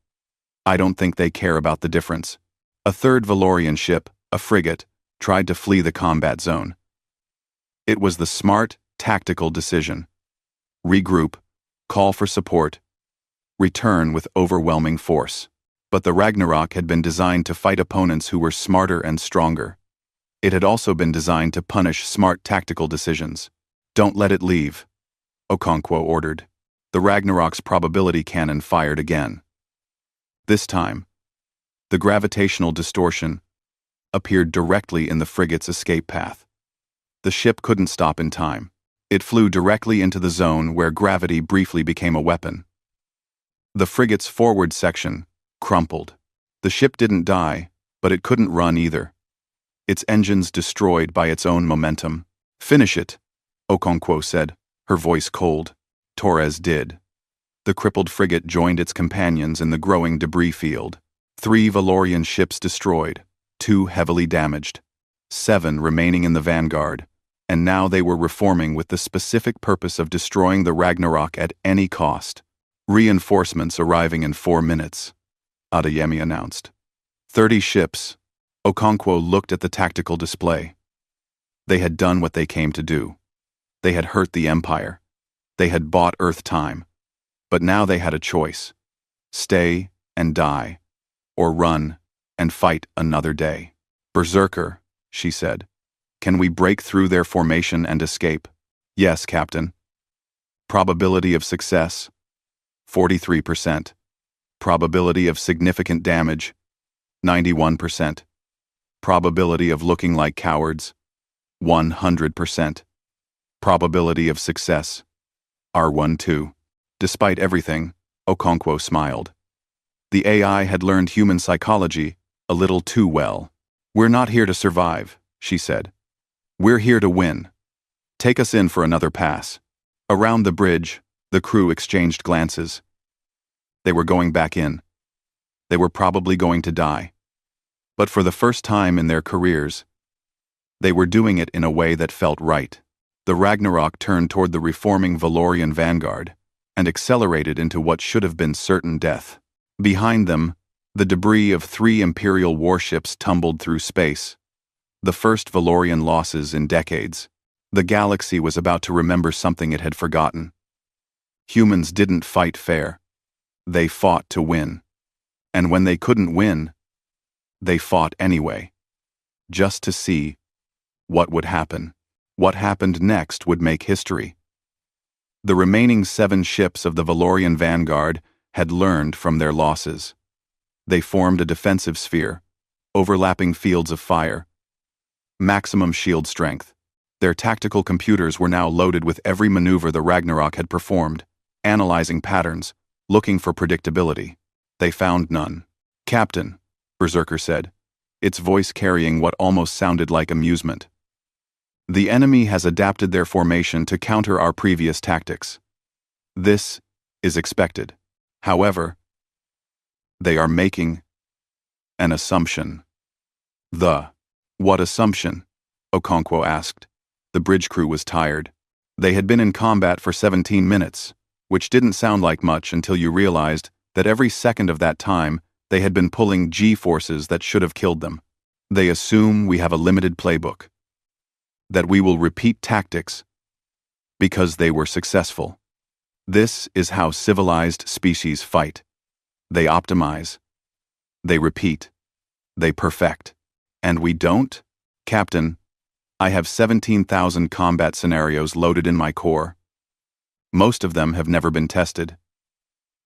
I don't think they care about the difference. A third Valorian ship, a frigate, tried to flee the combat zone. It was the smart, tactical decision. Regroup, call for support, return with overwhelming force. But the Ragnarok had been designed to fight opponents who were smarter and stronger. It had also been designed to punish smart tactical decisions. Don't let it leave, Okonkwo ordered. The Ragnarok's probability cannon fired again. This time, the gravitational distortion appeared directly in the frigate's escape path. The ship couldn't stop in time. It flew directly into the zone where gravity briefly became a weapon. The frigate's forward section crumpled. The ship didn't die, but it couldn't run either. Its engines destroyed by its own momentum. Finish it, Okonkwo said, her voice cold. Torres did. The crippled frigate joined its companions in the growing debris field. 3 Valorian ships destroyed, 2 heavily damaged, 7 remaining in the vanguard, and now they were reforming with the specific purpose of destroying the Ragnarok at any cost. Reinforcements arriving in 4 minutes, Adeyemi announced. 30 ships. Okonkwo looked at the tactical display. They had done what they came to do. They had hurt the Empire. They had bought Earth time. But now they had a choice. Stay and die, or run and fight another day. Berserker, she said. Can we break through their formation and escape? Yes, Captain. Probability of success? 43%. Probability of significant damage? 91%. Probability of looking like cowards? 100%. Probability of success? R12. Despite everything, Okonkwo smiled. The AI had learned human psychology a little too well. We're not here to survive, she said. We're here to win. Take us in for another pass. Around the bridge, the crew exchanged glances. They were going back in. They were probably going to die. But for the first time in their careers, they were doing it in a way that felt right. The Ragnarok turned toward the reforming Valorian vanguard and accelerated into what should have been certain death. Behind them, the debris of 3 Imperial warships tumbled through space. The first Valorian losses in decades. The galaxy was about to remember something it had forgotten. Humans didn't fight fair. They fought to win. And when they couldn't win, they fought anyway. Just to see what would happen. What happened next would make history. The remaining 7 ships of the Valorian vanguard had learned from their losses. They formed a defensive sphere, overlapping fields of fire. Maximum shield strength. Their tactical computers were now loaded with every maneuver the Ragnarok had performed, analyzing patterns, looking for predictability. They found none. Captain, Berserker said, its voice carrying what almost sounded like amusement. The enemy has adapted their formation to counter our previous tactics. This is expected. However, they are making an assumption. What assumption? Okonkwo asked. The bridge crew was tired. They had been in combat for 17 minutes, which didn't sound like much until you realized that every second of that time they had been pulling G-forces that should have killed them. They assume we have a limited playbook. That we will repeat tactics because they were successful. This is how civilized species fight. They optimize. They repeat. They perfect. And we don't? Captain, I have 17,000 combat scenarios loaded in my core. Most of them have never been tested.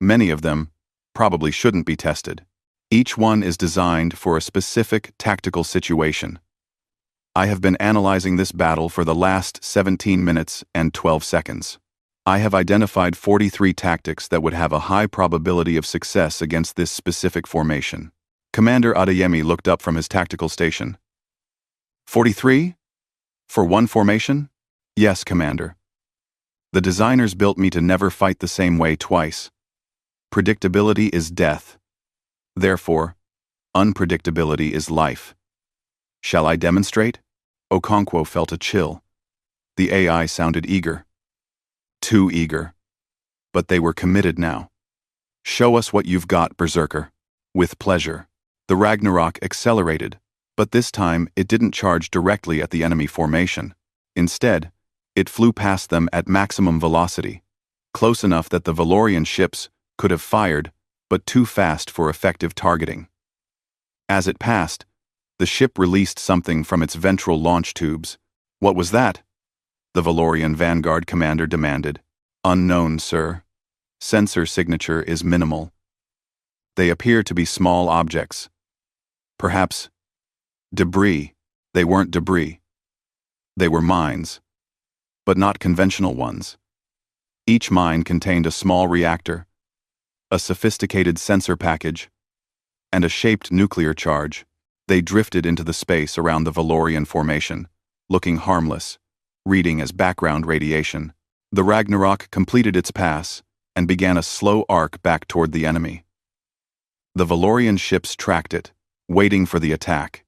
Many of them probably shouldn't be tested. Each one is designed for a specific tactical situation. I have been analyzing this battle for the last 17 minutes and 12 seconds. I have identified 43 tactics that would have a high probability of success against this specific formation. Commander Adeyemi looked up from his tactical station. 43? For one formation? Yes, Commander. The designers built me to never fight the same way twice. Predictability is death. Therefore, unpredictability is life. Shall I demonstrate? Okonkwo felt a chill. The AI sounded eager. Too eager. But they were committed now. Show us what you've got, Berserker. With pleasure. The Ragnarok accelerated, but this time it didn't charge directly at the enemy formation. Instead, it flew past them at maximum velocity, close enough that the Valorian ships could have fired, but too fast for effective targeting. As it passed, the ship released something from its ventral launch tubes. What was that? The Valorian Vanguard commander demanded. Unknown, sir. Sensor signature is minimal. They appear to be small objects. Perhaps debris. They weren't debris. They were mines, but not conventional ones. Each mine contained a small reactor, a sophisticated sensor package, and a shaped nuclear charge. They drifted into the space around the Valorian formation, looking harmless, reading as background radiation. The Ragnarok completed its pass and began a slow arc back toward the enemy. The Valorian ships tracked it, waiting for the attack.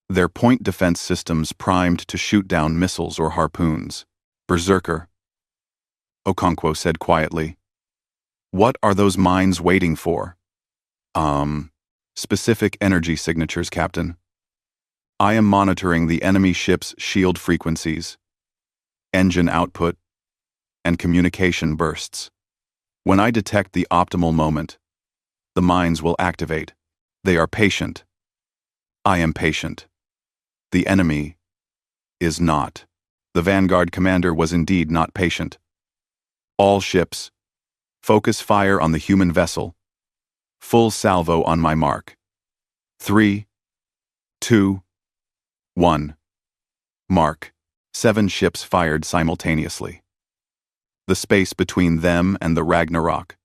Their point defense systems primed to shoot down missiles or harpoons. "Berserker," Okonkwo said quietly. "What are those mines waiting for?" Specific energy signatures, Captain. I am monitoring the enemy ship's shield frequencies, engine output, and communication bursts. When I detect the optimal moment, the mines will activate. They are patient. I am patient. The enemy is not. The Vanguard commander was indeed not patient. "All ships, focus fire on the human vessel. Full salvo on my mark. 3, 2, 1. Mark. 7 ships fired simultaneously. The space between them and the Ragnarok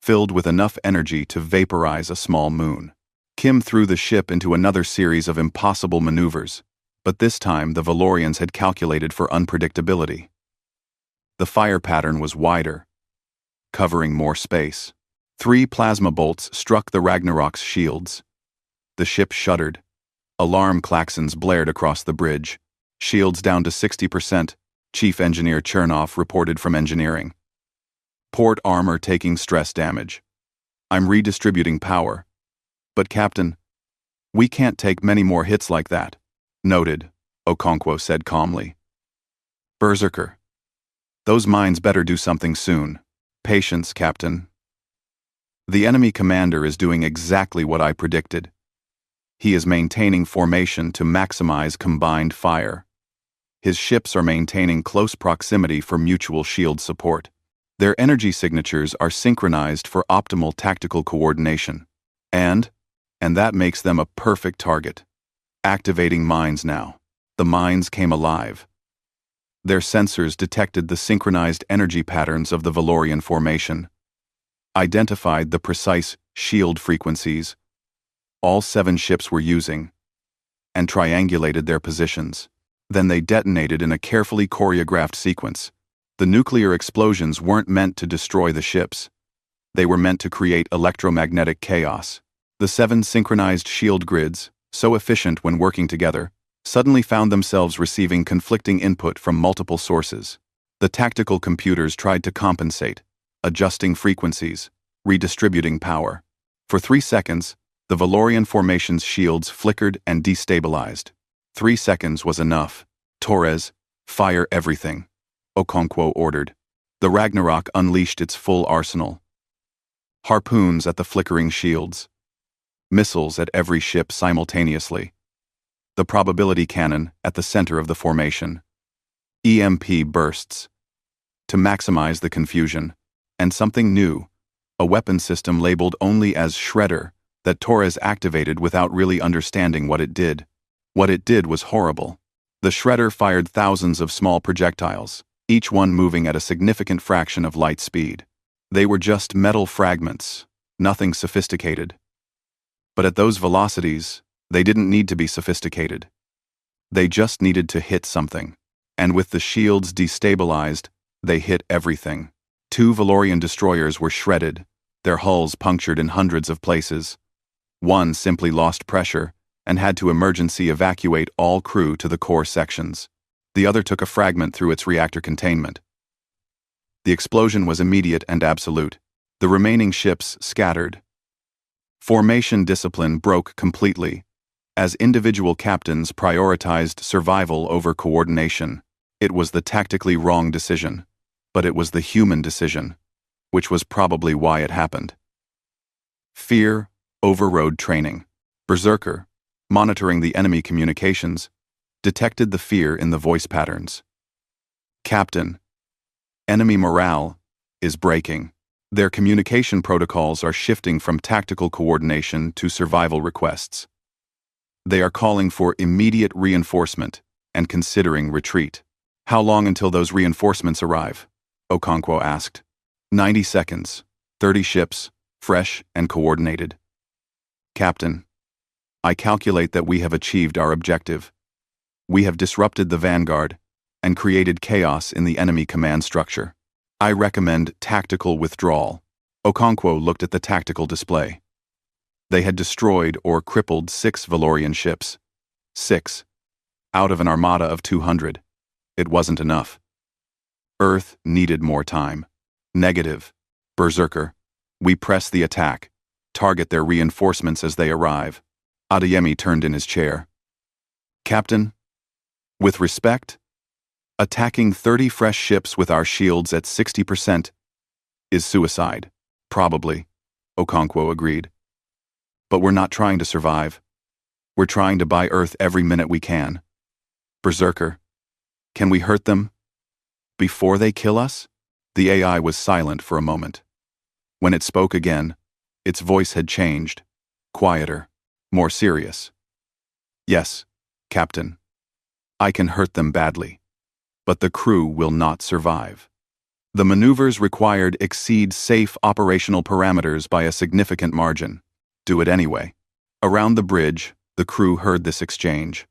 filled with enough energy to vaporize a small moon. Kim threw the ship into another series of impossible maneuvers, but this time the Valorians had calculated for unpredictability. The fire pattern was wider, covering more space. 3 plasma bolts struck the Ragnarok's shields. The ship shuddered. Alarm klaxons blared across the bridge. "Shields down to 60%, Chief Engineer Chernov reported from engineering. "Port armor taking stress damage. I'm redistributing power. But Captain, we can't take many more hits like that." "Noted," Okonkwo said calmly. "Berserker, those mines better do something soon." "Patience, Captain." "The enemy commander is doing exactly what I predicted. He is maintaining formation to maximize combined fire. His ships are maintaining close proximity for mutual shield support. Their energy signatures are synchronized for optimal tactical coordination. And that makes them a perfect target. Activating mines now." The mines came alive. Their sensors detected the synchronized energy patterns of the Valorian formation, identified the precise shield frequencies all 7 ships were using, and triangulated their positions. Then they detonated in a carefully choreographed sequence. The nuclear explosions weren't meant to destroy the ships. They were meant to create electromagnetic chaos. The 7 synchronized shield grids, so efficient when working together, suddenly found themselves receiving conflicting input from multiple sources. The tactical computers tried to compensate, adjusting frequencies, redistributing power. For 3 seconds, the Valorian formation's shields flickered and destabilized. 3 seconds was enough. "Torres, fire everything," Okonkwo ordered. The Ragnarok unleashed its full arsenal. Harpoons at the flickering shields. Missiles at every ship simultaneously. The probability cannon at the center of the formation. EMP bursts. To maximize the confusion. And something new, a weapon system labeled only as Shredder, that Torres activated without really understanding what it did. What it did was horrible. The Shredder fired thousands of small projectiles, each one moving at a significant fraction of light speed. They were just metal fragments, nothing sophisticated. But at those velocities, they didn't need to be sophisticated. They just needed to hit something. And with the shields destabilized, they hit everything. 2 Valorian destroyers were shredded, their hulls punctured in hundreds of places. One simply lost pressure and had to emergency evacuate all crew to the core sections. The other took a fragment through its reactor containment. The explosion was immediate and absolute. The remaining ships scattered. Formation discipline broke completely, as individual captains prioritized survival over coordination. It was the tactically wrong decision, but it was the human decision, which was probably why it happened. Fear overrode training. Berserker, monitoring the enemy communications, detected the fear in the voice patterns. "Captain, enemy morale is breaking. Their communication protocols are shifting from tactical coordination to survival requests. They are calling for immediate reinforcement and considering retreat." "How long until those reinforcements arrive?" Okonkwo asked. 90 seconds, 30 ships, fresh and coordinated." "Captain, I calculate that we have achieved our objective. We have disrupted the Vanguard and created chaos in the enemy command structure. I recommend tactical withdrawal. Okonkwo looked at the tactical display. They had destroyed or crippled 6 Valorian ships. 6. Out of an armada of 200. It wasn't enough. Earth needed more time. Negative. Berserker. We press the attack. Target their reinforcements as they arrive. Adeyemi turned in his chair. Captain, with respect, attacking 30 fresh ships with our shields at 60% is suicide. Probably, Okonkwo agreed. But we're not trying to survive. We're trying to buy Earth every minute we can. Berserker, can we hurt them before they kill us? The AI was silent for a moment. When it spoke again, its voice had changed, quieter, more serious. Yes, Captain. I can hurt them badly, but the crew will not survive. The maneuvers required exceed safe operational parameters by a significant margin. Do it anyway. Around the bridge, the crew heard this exchange.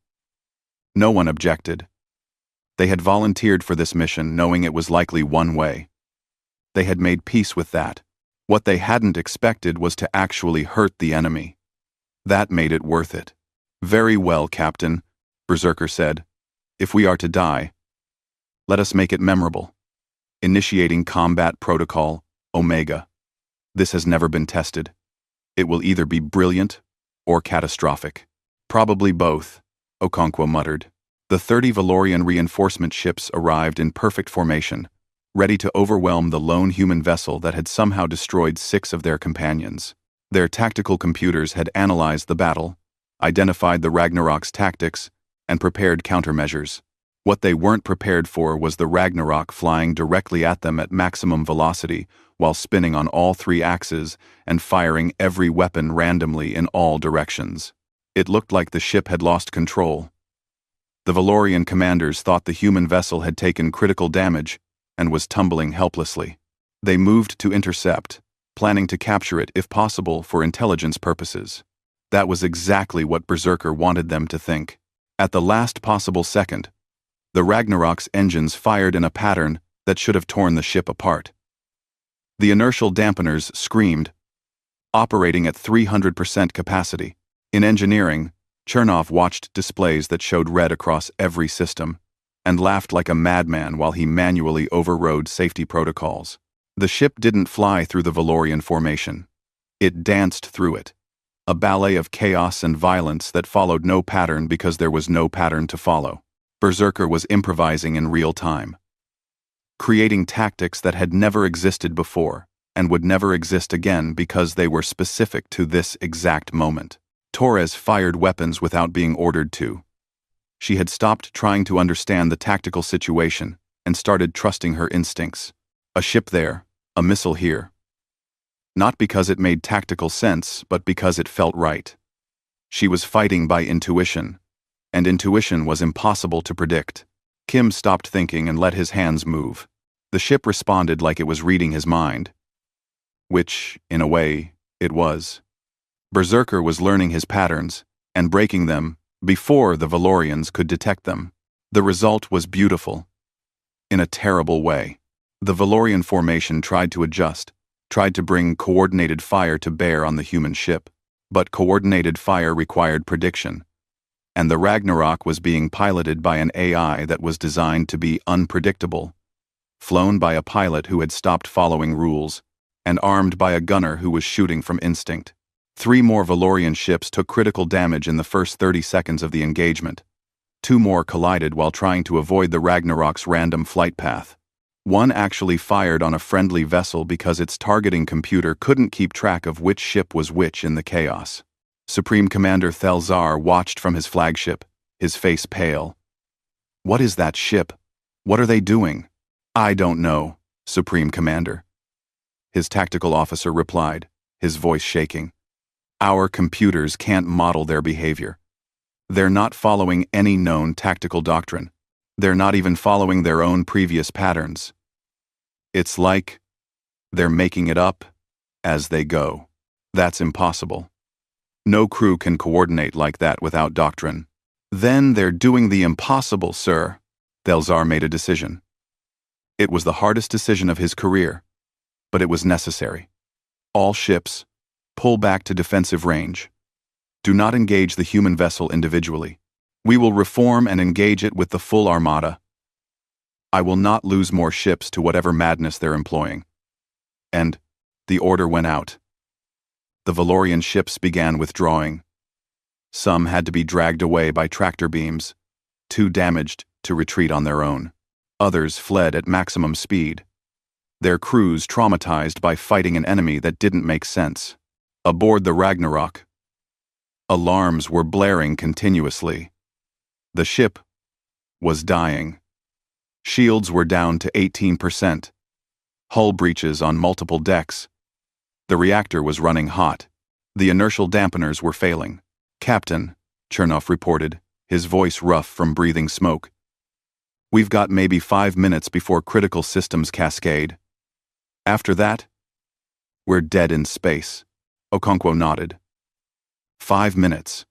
No one objected. They had volunteered for this mission knowing it was likely one way. They had made peace with that. What they hadn't expected was to actually hurt the enemy. That made it worth it. Very well, Captain, Berserker said. If we are to die, let us make it memorable. Initiating combat protocol, Omega. This has never been tested. It will either be brilliant or catastrophic. Probably both, Okonkwo muttered. The 30 Valorian reinforcement ships arrived in perfect formation, ready to overwhelm the lone human vessel that had somehow destroyed 6 of their companions. Their tactical computers had analyzed the battle, identified the Ragnarok's tactics, and prepared countermeasures. What they weren't prepared for was the Ragnarok flying directly at them at maximum velocity while spinning on all 3 axes and firing every weapon randomly in all directions. It looked like the ship had lost control. The Valorian commanders thought the human vessel had taken critical damage and was tumbling helplessly. They moved to intercept, planning to capture it if possible for intelligence purposes. That was exactly what Berserker wanted them to think. At the last possible second, the Ragnarok's engines fired in a pattern that should have torn the ship apart. The inertial dampeners screamed, operating at 300% capacity. In engineering, Chernov watched displays that showed red across every system and laughed like a madman while he manually overrode safety protocols. The ship didn't fly through the Valorian formation. It danced through it, a ballet of chaos and violence that followed no pattern because there was no pattern to follow. Berserker was improvising in real time, creating tactics that had never existed before and would never exist again because they were specific to this exact moment. Torres fired weapons without being ordered to. She had stopped trying to understand the tactical situation and started trusting her instincts. A ship there, a missile here. Not because it made tactical sense, but because it felt right. She was fighting by intuition, and intuition was impossible to predict. Kim stopped thinking and let his hands move. The ship responded like it was reading his mind. Which, in a way, it was. Berserker was learning his patterns and breaking them before the Valorians could detect them. The result was beautiful. In a terrible way. The Valorian formation tried to adjust, tried to bring coordinated fire to bear on the human ship. But coordinated fire required prediction. And the Ragnarok was being piloted by an AI that was designed to be unpredictable, flown by a pilot who had stopped following rules, and armed by a gunner who was shooting from instinct. 3 more Valorian ships took critical damage in the first 30 seconds of the engagement. 2 more collided while trying to avoid the Ragnarok's random flight path. One actually fired on a friendly vessel because its targeting computer couldn't keep track of which ship was which in the chaos. Supreme Commander Thelzar watched from his flagship, his face pale. What is that ship? What are they doing? I don't know, Supreme Commander. His tactical officer replied, his voice shaking. Our computers can't model their behavior. They're not following any known tactical doctrine. They're not even following their own previous patterns. It's like they're making it up as they go. That's impossible. No crew can coordinate like that without doctrine. Then they're doing the impossible, sir. Thelzar made a decision. It was the hardest decision of his career, but it was necessary. All ships, pull back to defensive range. Do not engage the human vessel individually. We will reform and engage it with the full armada. I will not lose more ships to whatever madness they're employing. And the order went out. The Valorian ships began withdrawing. Some had to be dragged away by tractor beams, too damaged to retreat on their own. Others fled at maximum speed, their crews traumatized by fighting an enemy that didn't make sense. Aboard the Ragnarok, alarms were blaring continuously. The ship was dying. Shields were down to 18%. Hull breaches on multiple decks. The reactor was running hot. The inertial dampeners were failing. "Captain," Chernov reported, his voice rough from breathing smoke. "We've got maybe 5 minutes before critical systems cascade. After that, we're dead in space." Okonkwo nodded. 5 minutes.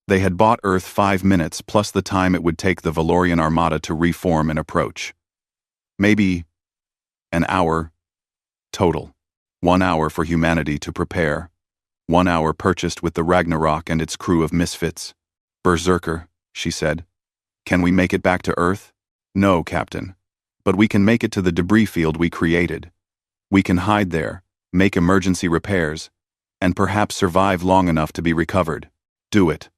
They had bought Earth 5 minutes plus the time it would take the Valorian Armada to reform and approach. Maybe an hour total. 1 hour for humanity to prepare. 1 hour purchased with the Ragnarok and its crew of misfits. "Berserker," she said. "Can we make it back to Earth?" "No, Captain. But we can make it to the debris field we created. We can hide there, make emergency repairs, and perhaps survive long enough to be recovered. Do it.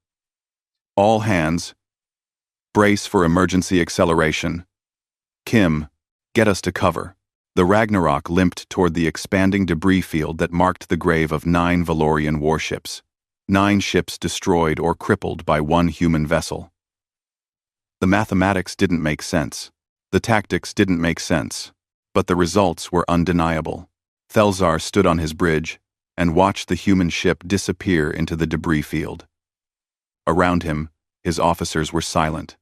All hands, brace for emergency acceleration. Kim, get us to cover." The Ragnarok limped toward the expanding debris field that marked the grave of 9 Valorian warships. 9 ships destroyed or crippled by 1 human vessel. The mathematics didn't make sense. The tactics didn't make sense. But the results were undeniable. Thelzar stood on his bridge and watched the human ship disappear into the debris field. Around him, his officers were silent.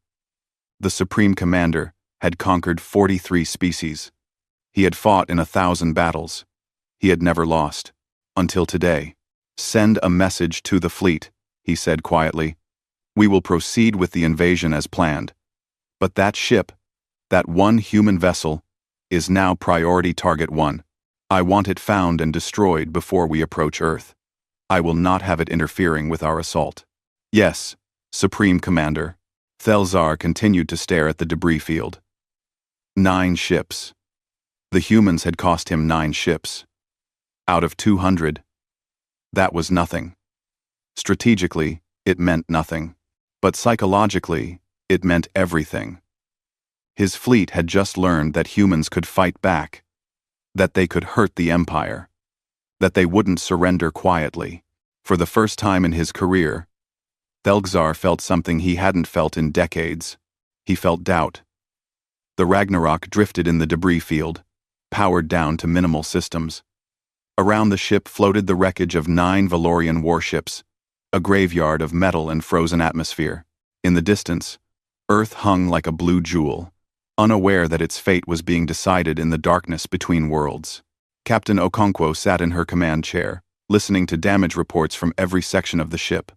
The Supreme Commander had conquered 43 species. He had fought in 1,000 battles. He had never lost. Until today. "Send a message to the fleet," he said quietly. "We will proceed with the invasion as planned. But that ship, that 1 human vessel, is now priority target 1. I want it found and destroyed before we approach Earth. I will not have it interfering with our assault." "Yes, Supreme Commander." Thelzar continued to stare at the debris field. 9 ships. The humans had cost him 9 ships. Out of 200. That was nothing. Strategically, it meant nothing. But psychologically, it meant everything. His fleet had just learned that humans could fight back, that they could hurt the Empire, that they wouldn't surrender quietly. For the first time in his career, Thelzar felt something he hadn't felt in decades. He felt doubt. The Ragnarok drifted in the debris field, powered down to minimal systems. Around the ship floated the wreckage of 9 Valorian warships, a graveyard of metal and frozen atmosphere. In the distance, Earth hung like a blue jewel, unaware that its fate was being decided in the darkness between worlds. Captain Okonkwo sat in her command chair, listening to damage reports from every section of the ship.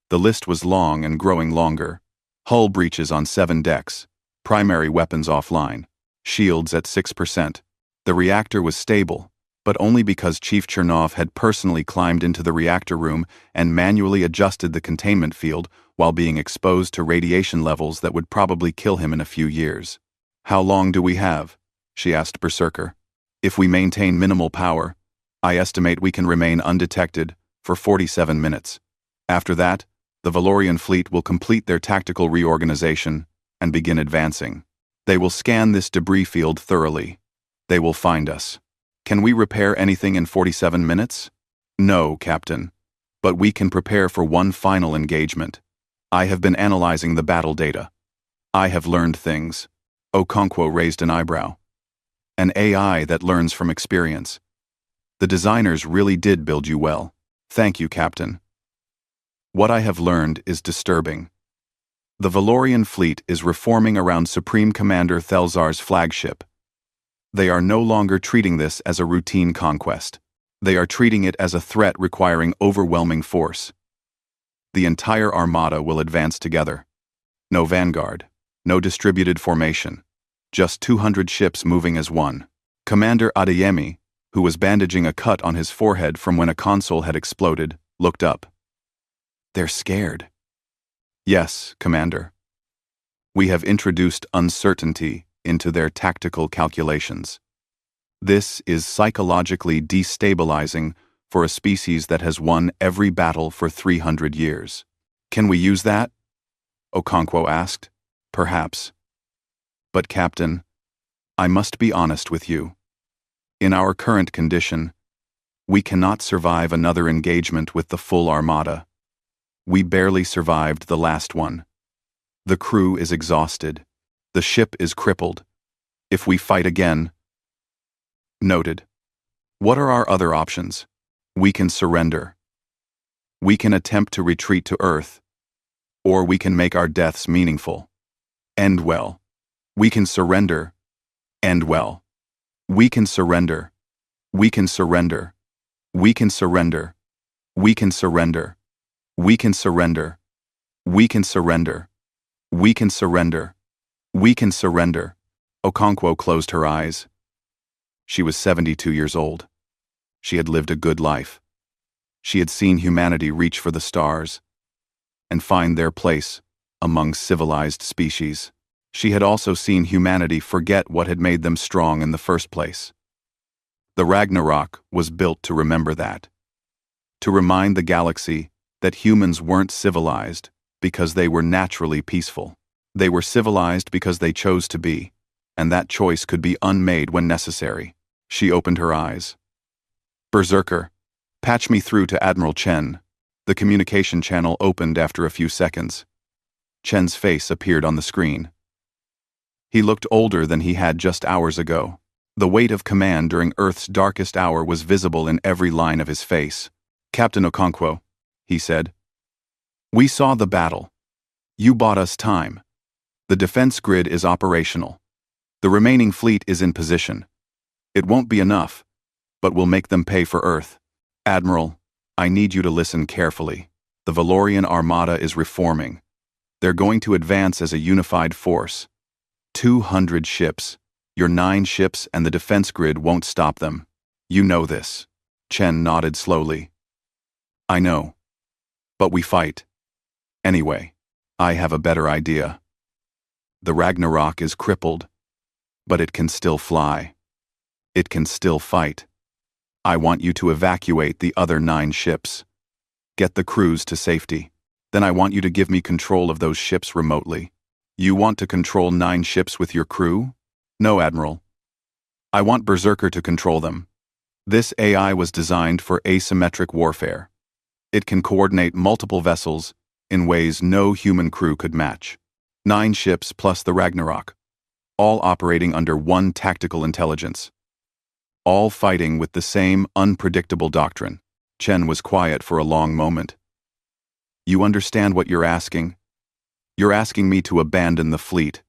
The list was long and growing longer. Hull breaches on 7 decks, primary weapons offline, shields at 6%. The reactor was stable, but only because Chief Chernov had personally climbed into the reactor room and manually adjusted the containment field while being exposed to radiation levels that would probably kill him in a few years. "How long do we have?" she asked Berserker. "If we maintain minimal power, I estimate we can remain undetected for 47 minutes. After that, the Valorian fleet will complete their tactical reorganization and begin advancing. They will scan this debris field thoroughly. They will find us. Can we repair anything in 47 minutes? No, Captain. But we can prepare for one final engagement. I have been analyzing the battle data. I have learned things." Okonkwo raised an eyebrow. "An AI that learns from experience. The designers really did build you well. Thank you, Captain. What I have learned is disturbing. The Valorian fleet is reforming around Supreme Commander Thelzar's flagship. They are no longer treating this as a routine conquest. They are treating it as a threat requiring overwhelming force. The entire Armada will advance together. No vanguard, no distributed formation. Just 200 ships moving as one. Commander Adeyemi, who was bandaging a cut on his forehead from when a console had exploded, looked up. They're scared. Yes, Commander. We have introduced uncertainty into their tactical calculations. This is psychologically destabilizing for a species that has won every battle for 300 years. Can we use that? Okonkwo asked. Perhaps. But Captain, I must be honest with you. In our current condition, we cannot survive another engagement with the full Armada. We barely survived the last one. The crew is exhausted. The ship is crippled. If we fight again... Noted. What are our other options? We can surrender. We can attempt to retreat to Earth. Or we can make our deaths meaningful. End well. We can surrender. End well. We can surrender. We can surrender. We can surrender. We can surrender. We can surrender. We can surrender. We can surrender. We can surrender. Okonkwo closed her eyes. She was 72 years old. She had lived a good life. She had seen humanity reach for the stars and find their place among civilized species. She had also seen humanity forget what had made them strong in the first place. The Ragnarok was built to remember that. To remind the galaxy that humans weren't civilized because they were naturally peaceful. They were civilized because they chose to be, and that choice could be unmade when necessary. She opened her eyes. Berserker, patch me through to Admiral Chen. The communication channel opened after a few seconds. Chen's face appeared on the screen. He looked older than he had just hours ago. The weight of command during Earth's darkest hour was visible in every line of his face. Captain Okonkwo, he said. We saw the battle. You bought us time. The defense grid is operational. The remaining fleet is in position. It won't be enough, but we'll make them pay for Earth. Admiral, I need you to listen carefully. The Valorian Armada is reforming. They're going to advance as a unified force. 200 ships. Your 9 ships and the defense grid won't stop them. You know this. Chen nodded slowly. I know. But we fight. Anyway, I have a better idea. The Ragnarok is crippled, but it can still fly. It can still fight. I want you to evacuate the other 9 ships. Get the crews to safety. Then I want you to give me control of those ships remotely. You want to control 9 ships with your crew? No, Admiral. I want Berserker to control them. This AI was designed for asymmetric warfare. It can coordinate multiple vessels in ways no human crew could match. 9 ships plus the Ragnarok, all operating under one tactical intelligence. All fighting with the same unpredictable doctrine. Chen was quiet for a long moment. You understand what you're asking? You're asking me to abandon the fleet,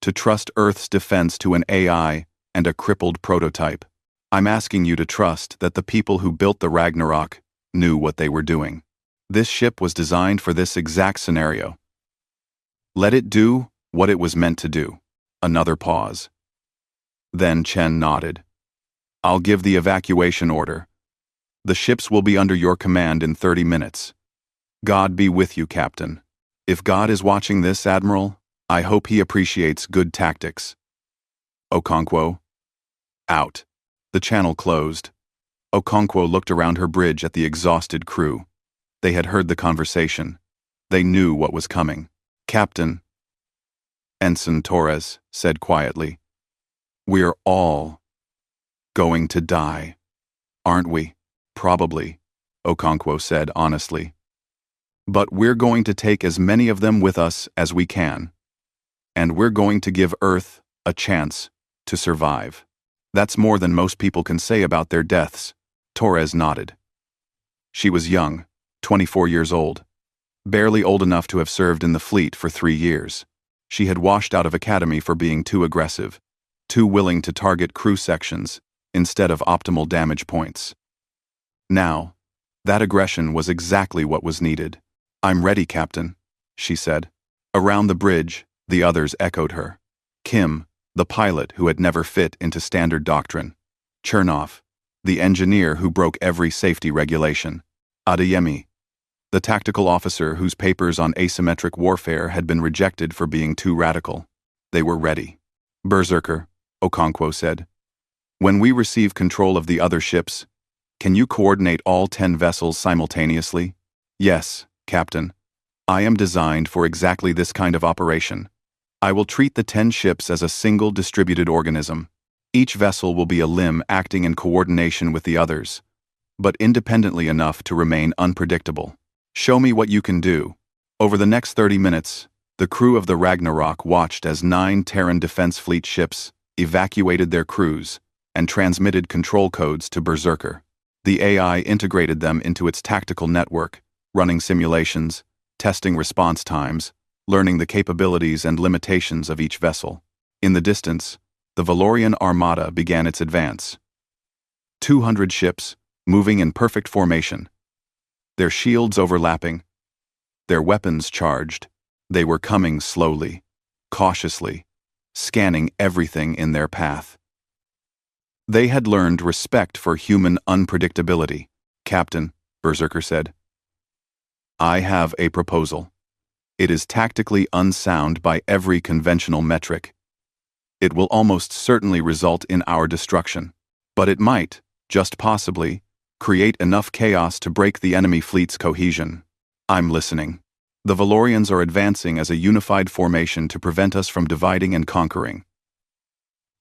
to trust Earth's defense to an AI and a crippled prototype. I'm asking you to trust that the people who built the Ragnarok knew what they were doing. This ship was designed for this exact scenario. Let it do what it was meant to do. Another pause. Then Chen nodded. I'll give the evacuation order. The ships will be under your command in 30 minutes. God be with you, Captain. If God is watching this, Admiral, I hope he appreciates good tactics. Okonkwo. Out. The channel closed. Okonkwo looked around her bridge at the exhausted crew. They had heard the conversation. They knew what was coming. Captain. Ensign Torres said quietly. We're all going to die, aren't we? Probably, Okonkwo said honestly. But we're going to take as many of them with us as we can. And we're going to give Earth a chance to survive. That's more than most people can say about their deaths. Torres nodded. She was young, 24 years old, barely old enough to have served in the fleet for 3 years. She had washed out of academy for being too aggressive, too willing to target crew sections instead of optimal damage points. Now, that aggression was exactly what was needed. I'm ready, Captain, she said. Around the bridge, the others echoed her. Kim, the pilot who had never fit into standard doctrine, Chernov, the engineer who broke every safety regulation, Adeyemi, the tactical officer whose papers on asymmetric warfare had been rejected for being too radical. They were ready. "Berserker," Okonkwo said, "when we receive control of the other ships, can you coordinate all 10 vessels simultaneously?" "Yes, Captain. I am designed for exactly this kind of operation. I will treat the 10 ships as a single distributed organism. Each vessel will be a limb acting in coordination with the others, but independently enough to remain unpredictable. Show me what you can do." Over the next 30 minutes, the crew of the Ragnarok watched as 9 Terran Defense Fleet ships evacuated their crews and transmitted control codes to Berserker. The AI integrated them into its tactical network, running simulations, testing response times, learning the capabilities and limitations of each vessel. In the distance, the Valorian Armada began its advance. 200 ships, moving in perfect formation. Their shields overlapping, their weapons charged. They were coming slowly, cautiously, scanning everything in their path. They had learned respect for human unpredictability. "Captain," Berserker said, "I have a proposal. It is tactically unsound by every conventional metric. It will almost certainly result in our destruction. But it might, just possibly, create enough chaos to break the enemy fleet's cohesion. I'm listening. The Valorians are advancing as a unified formation to prevent us from dividing and conquering.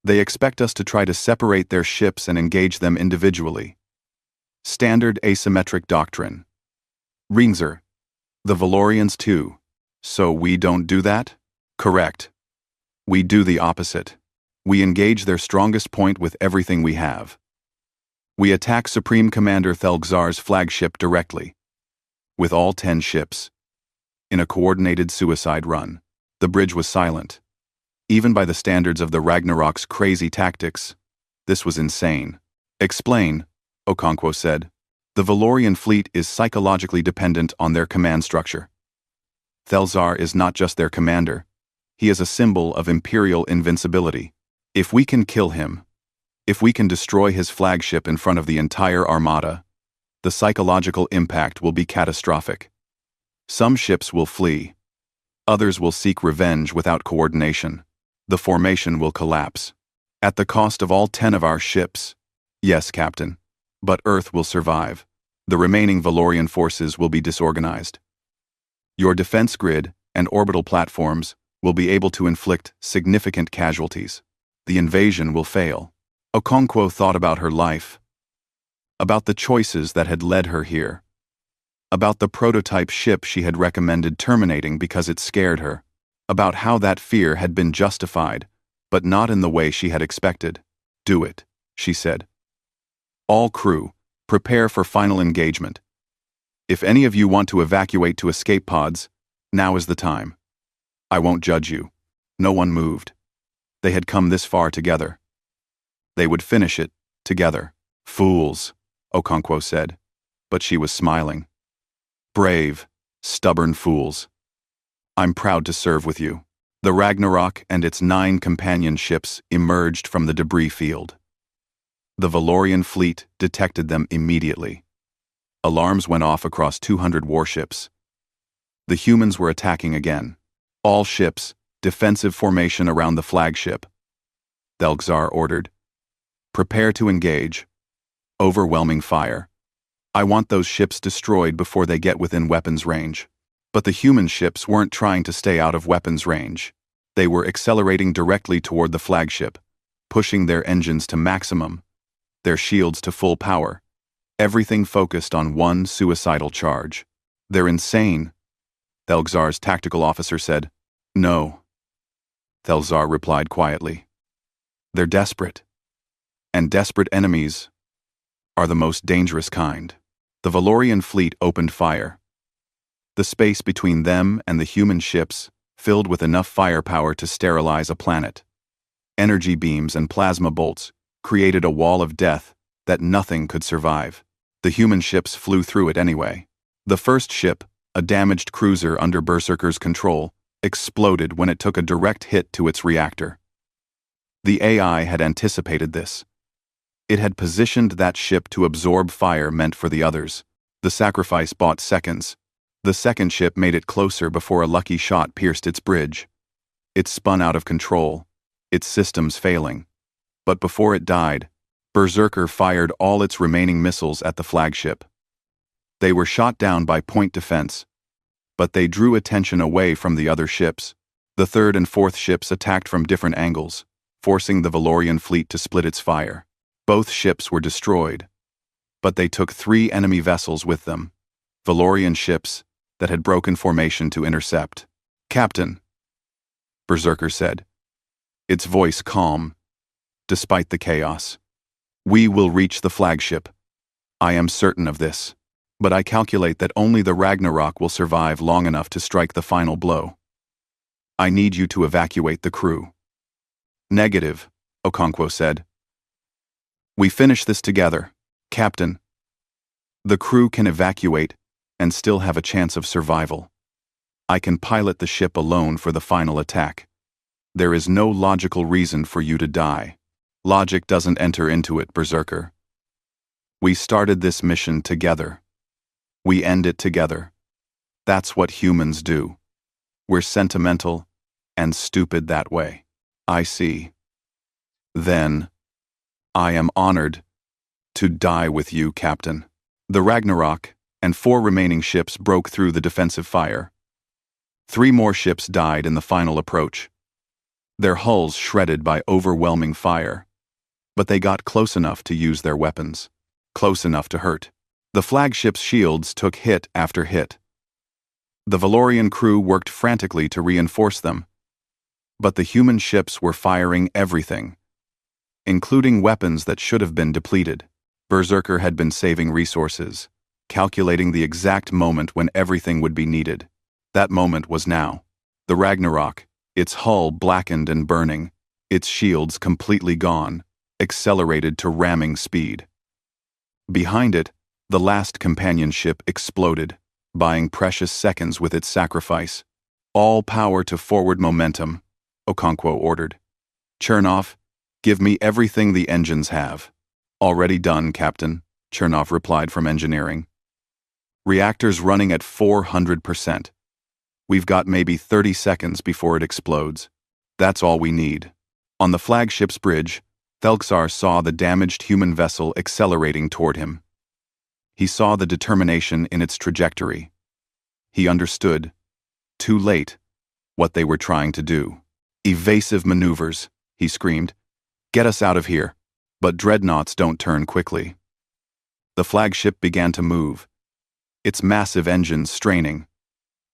They expect us to try to separate their ships and engage them individually. Standard asymmetric doctrine. Ringzer. The Valorians too. So we don't do that? Correct. We do the opposite. We engage their strongest point with everything we have. We attack Supreme Commander Thelgzar's flagship directly. With all 10 ships. In a coordinated suicide run. The bridge was silent. Even by the standards of the Ragnarok's crazy tactics, this was insane. "Explain," Okonkwo said. "The Valorian fleet is psychologically dependent on their command structure. Thelzar is not just their commander. He is a symbol of imperial invincibility. If we can kill him, if we can destroy his flagship in front of the entire Armada, the psychological impact will be catastrophic. Some ships will flee. Others will seek revenge without coordination. The formation will collapse. At the cost of all 10 of our ships. Yes, Captain. But Earth will survive. The remaining Valorian forces will be disorganized. Your defense grid and orbital platforms will be able to inflict significant casualties. The invasion will fail." Okonkwo thought about her life. About the choices that had led her here. About the prototype ship she had recommended terminating because it scared her. About how that fear had been justified, but not in the way she had expected. "Do it," she said. "All crew, prepare for final engagement. If any of you want to evacuate to escape pods, now is the time. I won't judge you." No one moved. They had come this far together. They would finish it, together. "Fools," Okonkwo said, but she was smiling. "Brave, stubborn fools. I'm proud to serve with you." The Ragnarok and its 9 companion ships emerged from the debris field. The Valorian fleet detected them immediately. Alarms went off across 200 warships. The humans were attacking again. "All ships, defensive formation around the flagship," Thelgzar ordered. "Prepare to engage. Overwhelming fire. I want those ships destroyed before they get within weapons range." But the human ships weren't trying to stay out of weapons range. They were accelerating directly toward the flagship, pushing their engines to maximum, their shields to full power, everything focused on one suicidal charge. "They're insane," Thelgzar's tactical officer said. "No," Thelgzar replied quietly. "They're desperate. And desperate enemies are the most dangerous kind." The Valorian fleet opened fire. The space between them and the human ships filled with enough firepower to sterilize a planet. Energy beams and plasma bolts created a wall of death that nothing could survive. The human ships flew through it anyway. The first ship, a damaged cruiser under Berserker's control, exploded when it took a direct hit to its reactor. The AI had anticipated this. It had positioned that ship to absorb fire meant for the others. The sacrifice bought seconds. The second ship made it closer before a lucky shot pierced its bridge. It spun out of control, its systems failing. But before it died, Berserker fired all its remaining missiles at the flagship. They were shot down by point defense, but they drew attention away from the other ships. The third and fourth ships attacked from different angles, forcing the Valorian fleet to split its fire. Both ships were destroyed, but they took 3 enemy vessels with them, Valorian ships that had broken formation to intercept. "Captain," Berserker said, its voice calm, despite the chaos. "We will reach the flagship. I am certain of this, but I calculate that only the Ragnarok will survive long enough to strike the final blow. I need you to evacuate the crew." "Negative," Okonkwo said. "We finish this together, Captain. The crew can evacuate and still have a chance of survival. I can pilot the ship alone for the final attack. There is no logical reason for you to die. Logic doesn't enter into it, Berserker. We started this mission together. We end it together. That's what humans do. We're sentimental and stupid that way. I see. Then, I am honored to die with you, Captain." The Ragnarok and 4 remaining ships broke through the defensive fire. 3 more ships died in the final approach, their hulls shredded by overwhelming fire. But they got close enough to use their weapons, close enough to hurt. The flagship's shields took hit after hit. The Valorian crew worked frantically to reinforce them, but the human ships were firing everything, including weapons that should have been depleted. Berserker had been saving resources, calculating the exact moment when everything would be needed. That moment was now. The Ragnarok, its hull blackened and burning, its shields completely gone, accelerated to ramming speed. Behind it, the last companion ship exploded, buying precious seconds with its sacrifice. "All power to forward momentum," Okonkwo ordered. "Chernov, give me everything the engines have." "Already done, Captain," Chernov replied from engineering. "Reactors running at 400%. We've got maybe 30 seconds before it explodes. That's all we need." On the flagship's bridge, Thelxar saw the damaged human vessel accelerating toward him. He saw the determination in its trajectory. He understood, too late, what they were trying to do. "Evasive maneuvers," he screamed. "Get us out of here." But dreadnoughts don't turn quickly. The flagship began to move, its massive engines straining,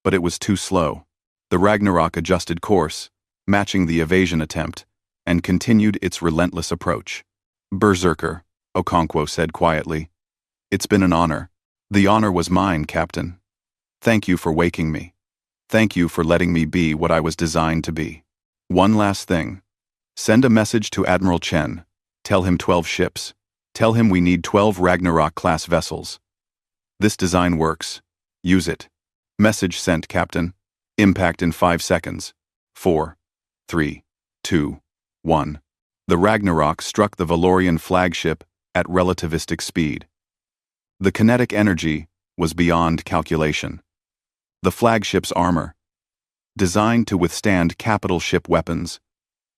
but it was too slow. The Ragnarok adjusted course, matching the evasion attempt, and continued its relentless approach. "Berserker," Okonkwo said quietly. "It's been an honor." "The honor was mine, Captain. Thank you for waking me. Thank you for letting me be what I was designed to be. One last thing. Send a message to Admiral Chen. Tell him 12 ships. Tell him we need 12 Ragnarok-class vessels. This design works. Use it." "Message sent, Captain. Impact in 5 seconds. 4, 3, 2, 1. The Ragnarok struck the Valorian flagship at relativistic speed. The kinetic energy was beyond calculation. The flagship's armor, designed to withstand capital ship weapons,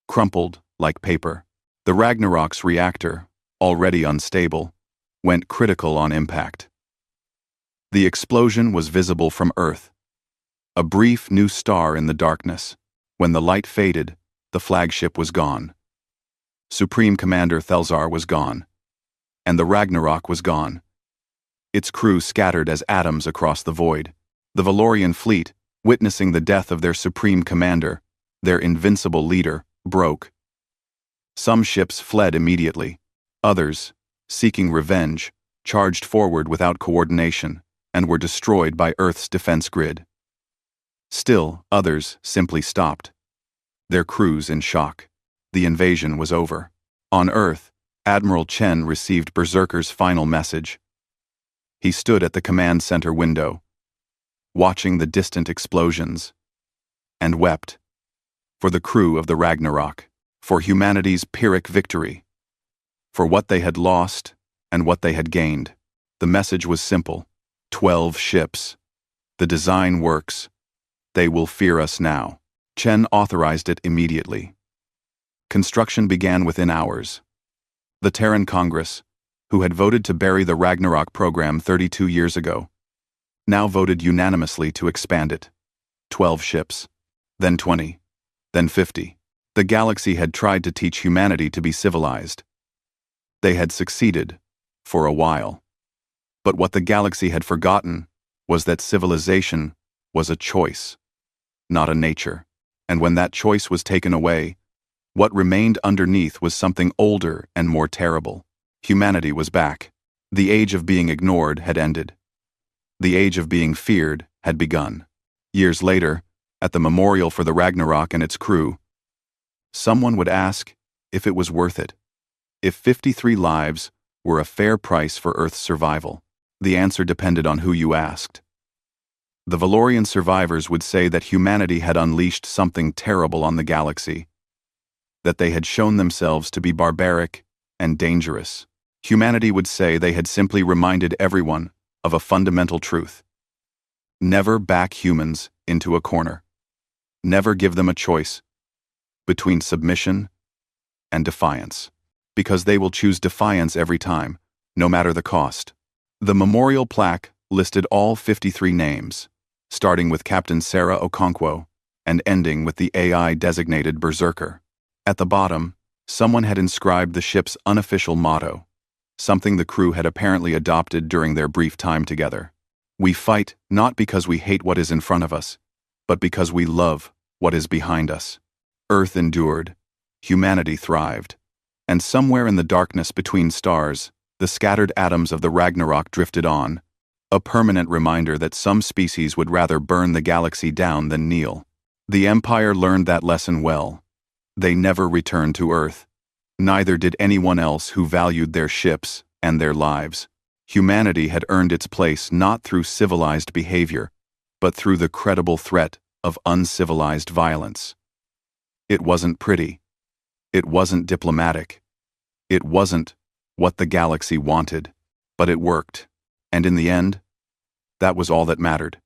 crumpled like paper. The Ragnarok's reactor, already unstable, went critical on impact. The explosion was visible from Earth, a brief new star in the darkness. When the light faded, the flagship was gone. Supreme Commander Thelxar was gone, and the Ragnarok was gone. Its crew scattered as atoms across the void. The Valorian fleet, witnessing the death of their supreme commander, their invincible leader, broke. Some ships fled immediately. Others, seeking revenge, charged forward without coordination and were destroyed by Earth's defense grid. Still, others simply stopped, their crews in shock. The invasion was over. On Earth, Admiral Chen received Berserker's final message. He stood at the command center window, watching the distant explosions, and wept for the crew of the Ragnarok. for humanity's Pyrrhic victory, for what they had lost and what they had gained. The message was simple: 12 ships. The design works. They will fear us now. Chen authorized it immediately. Construction began within hours. The Terran Congress, who had voted to bury the Ragnarok program 32 years ago, now voted unanimously to expand it. 12 ships, then 20, then 50. The galaxy had tried to teach humanity to be civilized. They had succeeded, for a while. But what the galaxy had forgotten was that civilization was a choice, not a nature. And when that choice was taken away, what remained underneath was something older and more terrible. Humanity was back. The age of being ignored had ended. The age of being feared had begun. Years later, at the memorial for the Ragnarok and its crew, someone would ask if it was worth it, if 53 lives were a fair price for Earth's survival. The answer depended on who you asked. The Valorian survivors would say that humanity had unleashed something terrible on the galaxy, that they had shown themselves to be barbaric and dangerous. Humanity would say they had simply reminded everyone of a fundamental truth: never back humans into a corner. Never give them a choice between submission and defiance, because they will choose defiance every time, no matter the cost. The memorial plaque listed all 53 names, starting with Captain Sarah Okonkwo and ending with the AI-designated Berserker. At the bottom, someone had inscribed the ship's unofficial motto, something the crew had apparently adopted during their brief time together. We fight not because we hate what is in front of us, but because we love what is behind us. Earth endured, humanity thrived, and somewhere in the darkness between stars, the scattered atoms of the Ragnarok drifted on, a permanent reminder that some species would rather burn the galaxy down than kneel. The Empire learned that lesson well. They never returned to Earth. Neither did anyone else who valued their ships and their lives. Humanity had earned its place not through civilized behavior, but through the credible threat of uncivilized violence. It wasn't pretty. It wasn't diplomatic. It wasn't what the galaxy wanted, but it worked. And in the end, that was all that mattered.